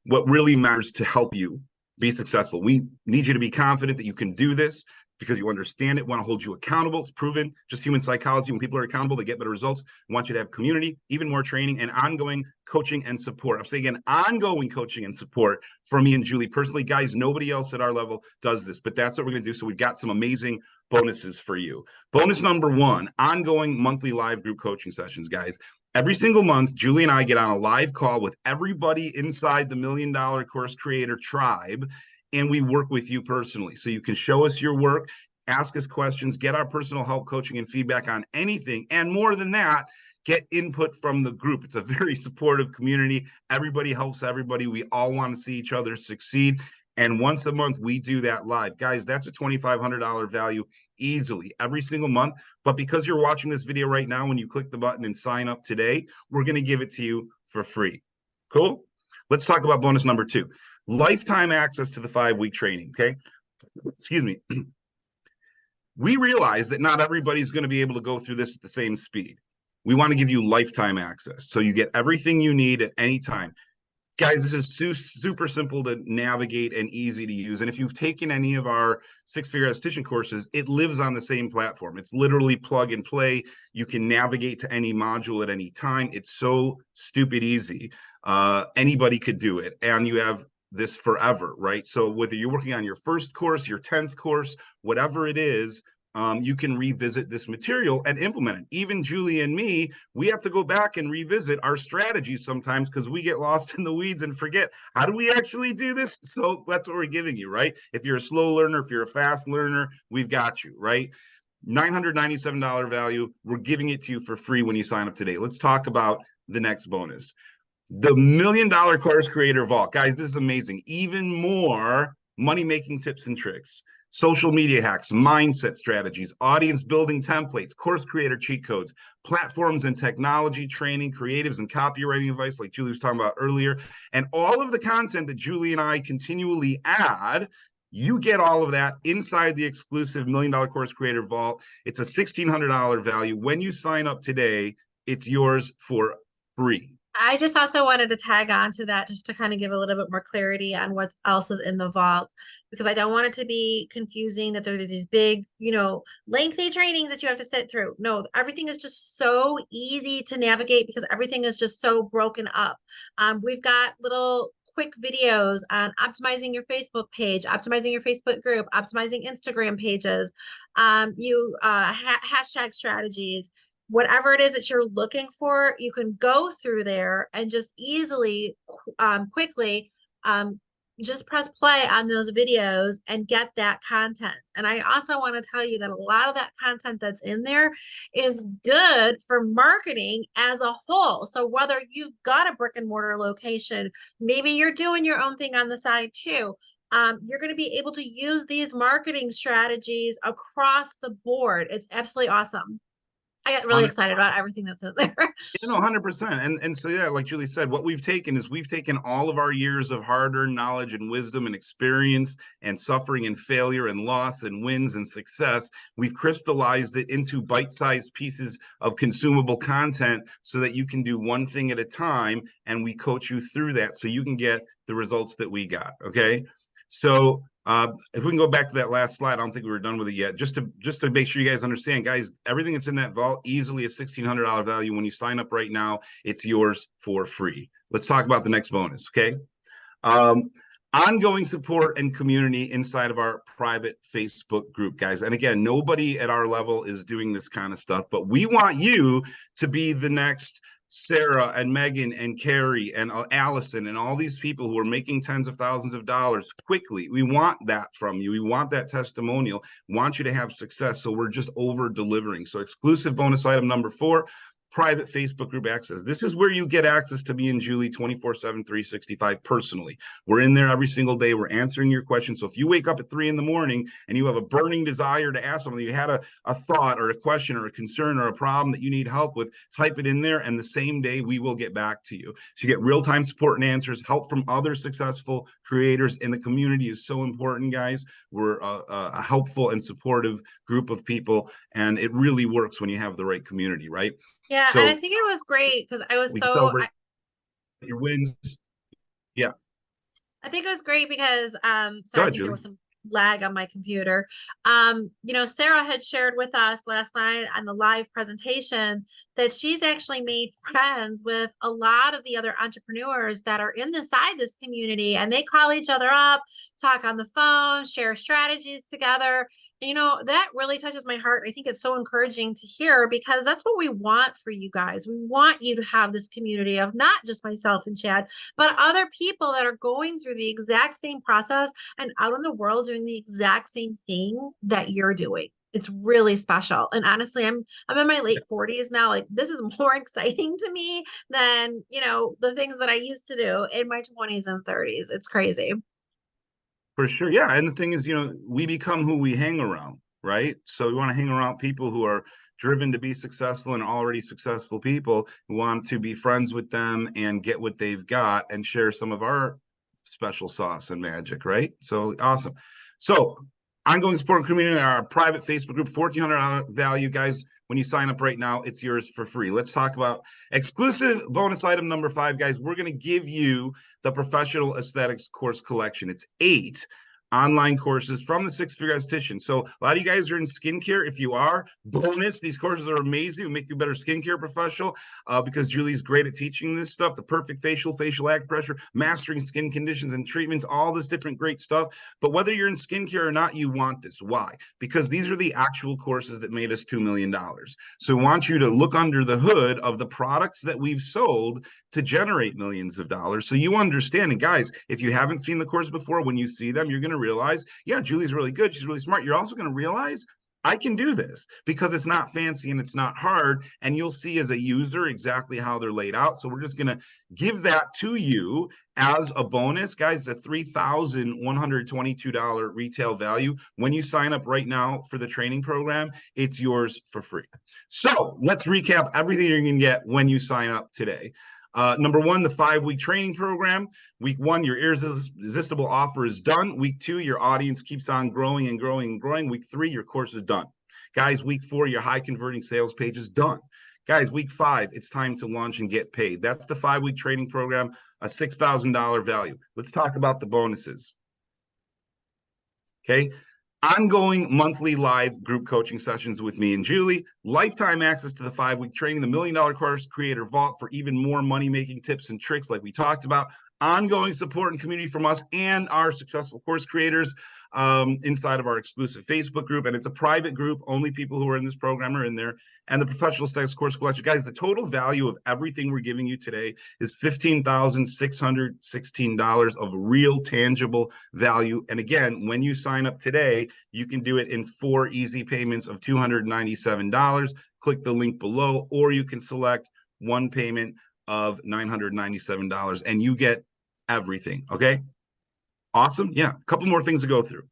What really matters to help you be successful. We need you to be confident that you can do this because you understand it, want to hold you accountable. It's proven, just human psychology. When people are accountable, they get better results. We want you to have community, even more training, and ongoing coaching and support. I'm saying again, ongoing coaching and support for me and Julie personally. Guys, nobody else at our level does this, but that's what we're going to do. So we've got some amazing bonuses for you. Bonus number 1, ongoing monthly live group coaching sessions, guys. Every single month, Julie and I get on a live call with everybody inside the $1 Million Course Creator tribe, and we work with you personally. So you can show us your work, ask us questions, get our personal help, coaching, and feedback on anything. And more than that, get input from the group. It's a very supportive community. Everybody helps everybody. We all want to see each other succeed. And once a month, we do that live. Guys, that's a $2,500 value easily every single month. But because you're watching this video right now, when you click the button and sign up today, we're going to give it to you for free. Cool? Let's talk about bonus number 2. Lifetime access to the 5-week training, okay? Excuse me. We realize that not everybody's going to be able to go through this at the same speed. We want to give you lifetime access, so you get everything you need at any time. Guys, this is super simple to navigate and easy to use. And if you've taken any of our 6-figure esthetician courses, it lives on the same platform. It's literally plug and play. You can navigate to any module at any time. It's so stupid easy. Anybody could do it. And you have this forever, right? So whether you're working on your first course, your 10th course, whatever it is, you can revisit this material and implement it. Even Julie and me, we have to go back and revisit our strategies sometimes because we get lost in the weeds and forget, how do we actually do this? So that's what we're giving you, right? If you're a slow learner, if you're a fast learner, we've got you, right? $997 value. We're giving it to you for free when you sign up today. Let's talk about the next bonus. The $1 Million Course Creator Vault. Guys, this is amazing. Even more money-making tips and tricks. Social media hacks, mindset strategies, audience building templates, course creator cheat codes, platforms and technology training, creatives and copywriting advice like Julie was talking about earlier, and all of the content that Julie and I continually add. You get all of that inside the exclusive $1 Million Course Creator Vault. It's a $1,600 value. When you sign up today, it's yours for free. I just also wanted to tag on to that just to kind of give a little bit more clarity on what else is in the vault because I don't want it to be confusing that there are these big, lengthy trainings that you have to sit through. No, everything is just so easy to navigate because everything is just so broken up. We've got little quick videos on optimizing your Facebook page, optimizing your Facebook group, optimizing Instagram pages, hashtag strategies, whatever it is that you're looking for, you can go through there and just easily, quickly, just press play on those videos and get that content. And I also want to tell you that a lot of that content that's in there is good for marketing as a whole. So whether you've got a brick and mortar location, maybe you're doing your own thing on the side too. You're going to be able to use these marketing strategies across the board. It's absolutely awesome. I get really excited about everything that's in there. 100%. And so yeah, like Julie said, what we've taken is we've taken all of our years of hard-earned knowledge and wisdom and experience and suffering and failure and loss and wins and success. We've crystallized it into bite-sized pieces of consumable content so that you can do one thing at a time, and we coach you through that so you can get the results that we got. Okay. So if we can go back to that last slide, I don't think we were done with it yet. Just to make sure you guys understand, guys, everything that's in that vault, easily a $1,600 value. When you sign up right now, it's yours for free. Let's talk about the next bonus, okay? Ongoing support and community inside of our private Facebook group, guys. And again, nobody at our level is doing this kind of stuff, but we want you to be the next Sarah and Megan and Carrie and Allison and all these people who are making tens of thousands of dollars quickly. We want that from you. We want that testimonial. We want you to have success. So we're just over delivering. So exclusive bonus item number 4, private Facebook group access. This is where you get access to me and Julie 24/7, 365 personally. We're in there every single day. We're answering your questions. So if you wake up at 3 a.m. and you have a burning desire to ask something, you had a thought or a question or a concern or a problem that you need help with, type it in there, and the same day we will get back to you. So you get real-time support and answers. Help from other successful creators in the community is so important, guys. We're a helpful and supportive group of people, and it really works when you have the right community, right? Yeah, and I So think it was great because we can celebrate your wins. Yeah. I think it was great because Go sorry, I ahead, think there Julie. was some lag on my computer. Sarah had shared with us last night on the live presentation that she's actually made friends with a lot of the other entrepreneurs that are inside this community, and they call each other up, talk on the phone, share strategies together. That really touches my heart. I think it's so encouraging to hear because that's what we want for you guys. We want you to have this community of not just myself and Chad, but other people that are going through the exact same process and out in the world doing the exact same thing that you're doing. It's really special. And honestly, I'm in my late 40s now. Like this is more exciting to me than, the things that I used to do in my 20s and 30s. It's crazy. For sure. Yeah. And the thing is, we become who we hang around, right? So we want to hang around people who are driven to be successful and already successful people who want to be friends with them and get what they've got and share some of our special sauce and magic, right? So awesome. So ongoing support community, our private Facebook group, $1,400 value, guys. When you sign up right now, it's yours for free. Let's talk about exclusive bonus item number 5, guys. We're going to give you the Professional Aesthetics course collection. It's 8 online courses from the Six Figure Esthetician. So a lot of you guys are in skincare. If you are, bonus. These courses are amazing. They make you a better skincare professional because Julie's great at teaching this stuff. The perfect facial acupressure, mastering skin conditions and treatments, all this different great stuff. But whether you're in skincare or not, you want this. Why? Because these are the actual courses that made us $2 million. So we want you to look under the hood of the products that we've sold to generate millions of dollars. So you understand. And guys, if you haven't seen the course before, when you see them, you're going to realize, yeah, Julie's really good. She's really smart. You're also going to realize I can do this because it's not fancy and it's not hard. And you'll see as a user exactly how they're laid out. So we're just going to give that to you as a bonus, guys. A $3,122 retail value. When you sign up right now for the training program, it's yours for free. So let's recap everything you're going to get when you sign up today. Number 1, the 5-week training program. Week 1, your irresistible offer is done. Week 2, your audience keeps on growing and growing and growing. Week 3, your course is done. Guys, week 4, your high converting sales page is done. Guys, week 5, it's time to launch and get paid. That's the 5-week training program, a $6,000 value. Let's talk about the bonuses. Okay. Ongoing monthly live group coaching sessions with me and Julie, lifetime access to the 5-week training, the $1 Million Course Creator Vault for even more money-making tips and tricks like we talked about, ongoing support and community from us and our successful course creators inside of our exclusive Facebook group. And it's a private group. Only people who are in this program are in there. And the Professional Status Course Collection. Guys, the total value of everything we're giving you today is $15,616 of real tangible value. And again, when you sign up today, you can do it in 4 easy payments of $297. Click the link below, or you can select one payment of $997 and you get everything. Okay. Awesome. Yeah. A couple more things to go through.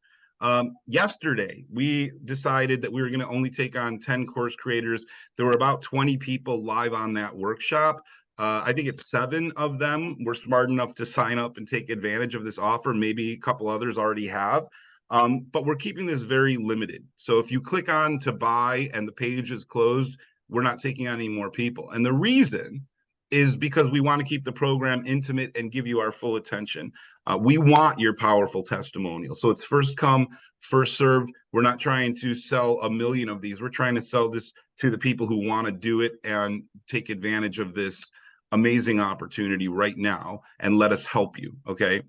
Yesterday, we decided that we were going to only take on 10 course creators. There were about 20 people live on that workshop. I think it's 7 of them were smart enough to sign up and take advantage of this offer. Maybe a couple others already have. But we're keeping this very limited. So if you click on to buy and the page is closed, we're not taking on any more people. And the reason is because we want to keep the program intimate and give you our full attention. We want your powerful testimonial. So it's first come, first served. We're not trying to sell 1 million of these. We're trying to sell this to the people who want to do it and take advantage of this amazing opportunity right now and let us help you. Okay.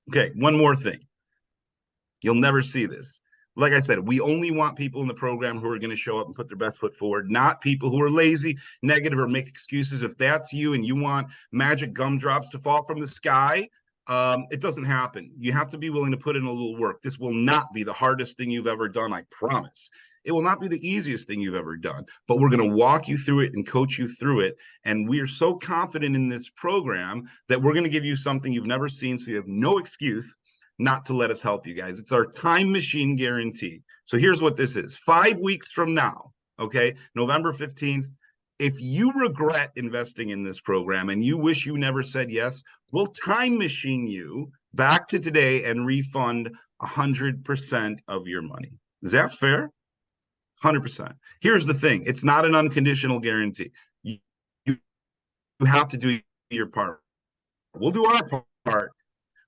Okay. One more thing. You'll never see this. Like I said, we only want people in the program who are going to show up and put their best foot forward, not people who are lazy, negative, or make excuses. If that's you and you want magic gumdrops to fall from the sky, it doesn't happen. You have to be willing to put in a little work. This will not be the hardest thing you've ever done, I promise. It will not be the easiest thing you've ever done, but we're going to walk you through it and coach you through it. And we are so confident in this program that we're going to give you something you've never seen, so you have no excuse not to let us help you guys. It's our time machine guarantee. So here's what this is. 5 weeks from now, okay, November 15th, if you regret investing in this program and you wish you never said yes, we'll time machine you back to today and refund 100% of your money. Is that fair? 100%. Here's the thing. It's not an unconditional guarantee. You have to do your part. We'll do our part,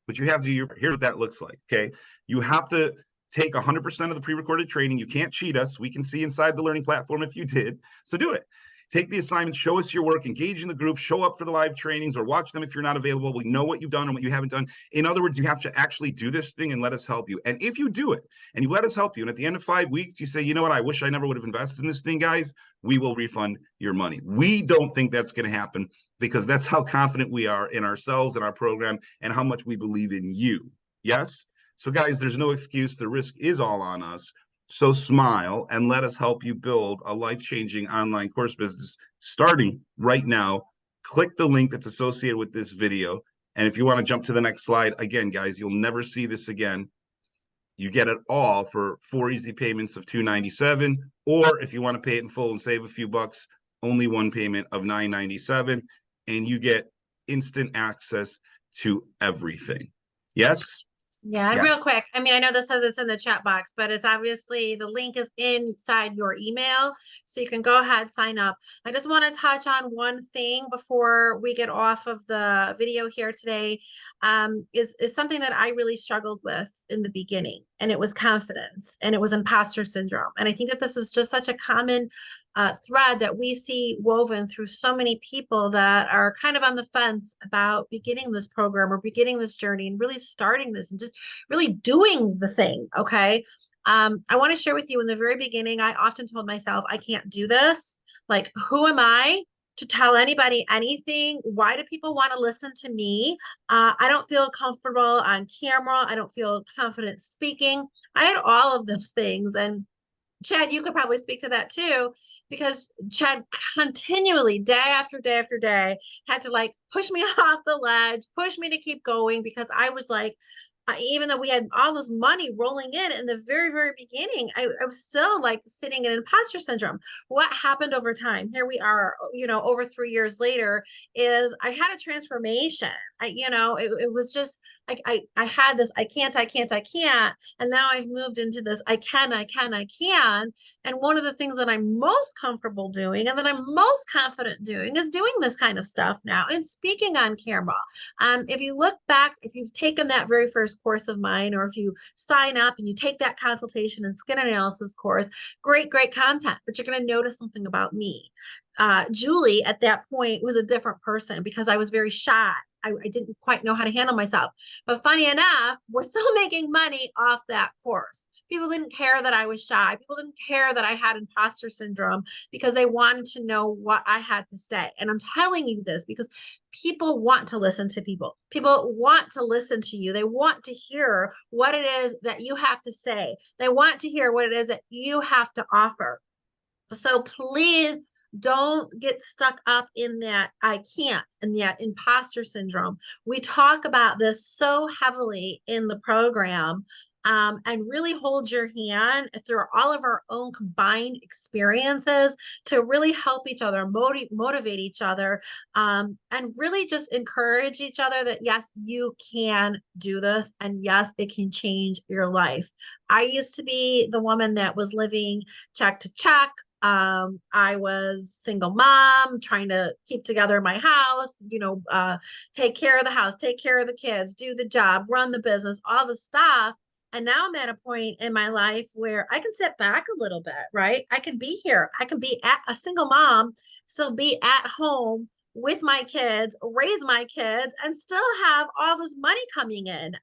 but you have to do here's what that looks like. Okay. You have to take 100% of the pre-recorded training. You can't cheat us. We can see inside the learning platform if you did. So do it. Take the assignments, show us your work, engage in the group, show up for the live trainings or watch them if you're not available. We know what you've done and what you haven't done. In other words, you have to actually do this thing and let us help you. And if you do it and you let us help you, and at the end of 5 weeks, you say, you know what, I wish I never would have invested in this thing, guys, we will refund your money. We don't think that's going to happen because that's how confident we are in ourselves and our program and how much we believe in you. Yes? So guys, there's no excuse. The risk is all on us. So smile and let us help you build a life-changing online course business starting right now. Click the link that's associated with this video. And if you want to jump to the next slide, again, guys, you'll never see this again. You get it all for 4 easy payments of $297, or if you want to pay it in full and save a few bucks, only one payment of $997, and you get instant access to everything. Yes? Yeah, and Yes. real quick, I mean, I know this says it's in the chat box, but it's obviously the link is inside your email, so you can go ahead, sign up. I just want to touch on one thing before we get off of the video here today. Is something that I really struggled with in the beginning, and it was confidence, and it was imposter syndrome. And I think that this is just such a common thread that we see woven through so many people that are kind of on the fence about beginning this program or beginning this journey and really starting this and just really doing the thing. Okay. I want to share with you in the very beginning, I often told myself, I can't do this. Like, who am I to tell anybody anything? Why do people want to listen to me? I don't feel comfortable on camera. I don't feel confident speaking. I had all of those things. And Chad, you could probably speak to that too, because Chad continually, day after day after day, had to like push me off the ledge, push me to keep going because I was like, even though we had all this money rolling in the very, very beginning, I was still like sitting in imposter syndrome. What happened over time? Here we are, over 3 years later, is I had a transformation. It was just like I had this, I can't, I can't, I can't. And now I've moved into this, I can, I can, I can. And one of the things that I'm most comfortable doing and that I'm most confident doing is doing this kind of stuff now and speaking on camera. If you look back, if you've taken that very first course of mine, or if you sign up and you take that consultation and skin analysis course, great, great content, but you're going to notice something about me. Julie at that point was a different person because I was very shy. I didn't quite know how to handle myself. But funny enough, we're still making money off that course. People didn't care that I was shy. People didn't care that I had imposter syndrome because they wanted to know what I had to say. And I'm telling you this because people want to listen to people. People want to listen to you. They want to hear what it is that you have to say. They want to hear what it is that you have to offer. So please don't get stuck up in that I can't and that imposter syndrome. We talk about this so heavily in the program, and really hold your hand through all of our own combined experiences to really help each other, motivate each other, and really just encourage each other that yes, you can do this, and yes, it can change your life. I used to be the woman that was living check to check. I was single mom trying to keep together my house, take care of the house, take care of the kids, do the job, run the business, all the stuff. And now I'm at a point in my life where I can sit back a little bit, right? I can be here. I can be at a single mom, still be at home with my kids, raise my kids, and still have all this money coming in.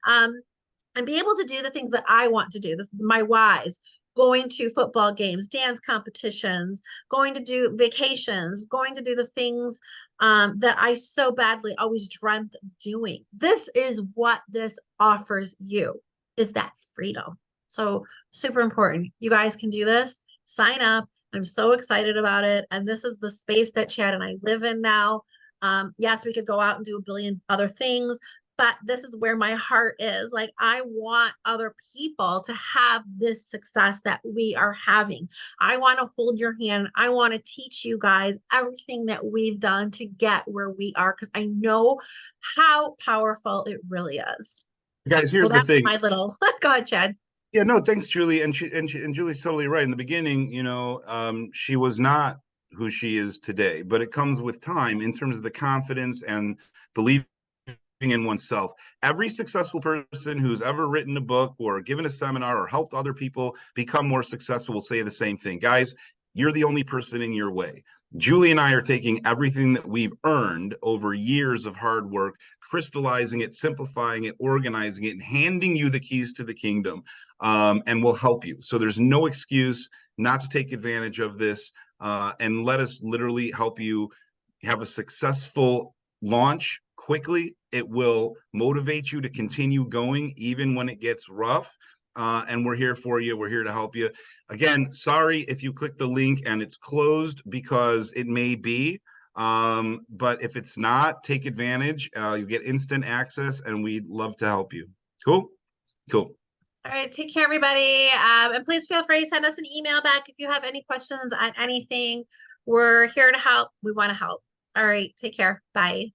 And be able to do the things that I want to do. This is my whys: going to football games, dance competitions, going to do vacations, going to do the things that I so badly always dreamt of doing. This is what this offers you, is that freedom. So super important. You guys can do this. Sign up. I'm so excited about it. And this is the space that Chad and I live in now. Yes, we could go out and do a billion other things, but this is where my heart is. Like, I want other people to have this success that we are having. I want to hold your hand. I want to teach you guys everything that we've done to get where we are, because I know how powerful it really is. Guys, So here's the that's thing. my little, go ahead, Chad. Yeah, no, thanks, Julie. And Julie's totally right. In the beginning, she was not who she is today, but it comes with time in terms of the confidence and believing in oneself. Every successful person who's ever written a book or given a seminar or helped other people become more successful will say the same thing. Guys, you're the only person in your way. Julie and I are taking everything that we've earned over years of hard work, crystallizing it, simplifying it, organizing it, and handing you the keys to the kingdom, and we'll help you. So there's no excuse not to take advantage of this, and let us literally help you have a successful launch quickly. It will motivate you to continue going even when it gets rough. And we're here for you. We're here to help you. Again, sorry if you click the link and it's closed, because it may be. But if it's not, take advantage. You get instant access, and we'd love to help you. Cool? Cool. All right, take care, everybody. And please feel free to send us an email back if you have any questions on anything. We're here to help. We want to help. All right, take care. Bye.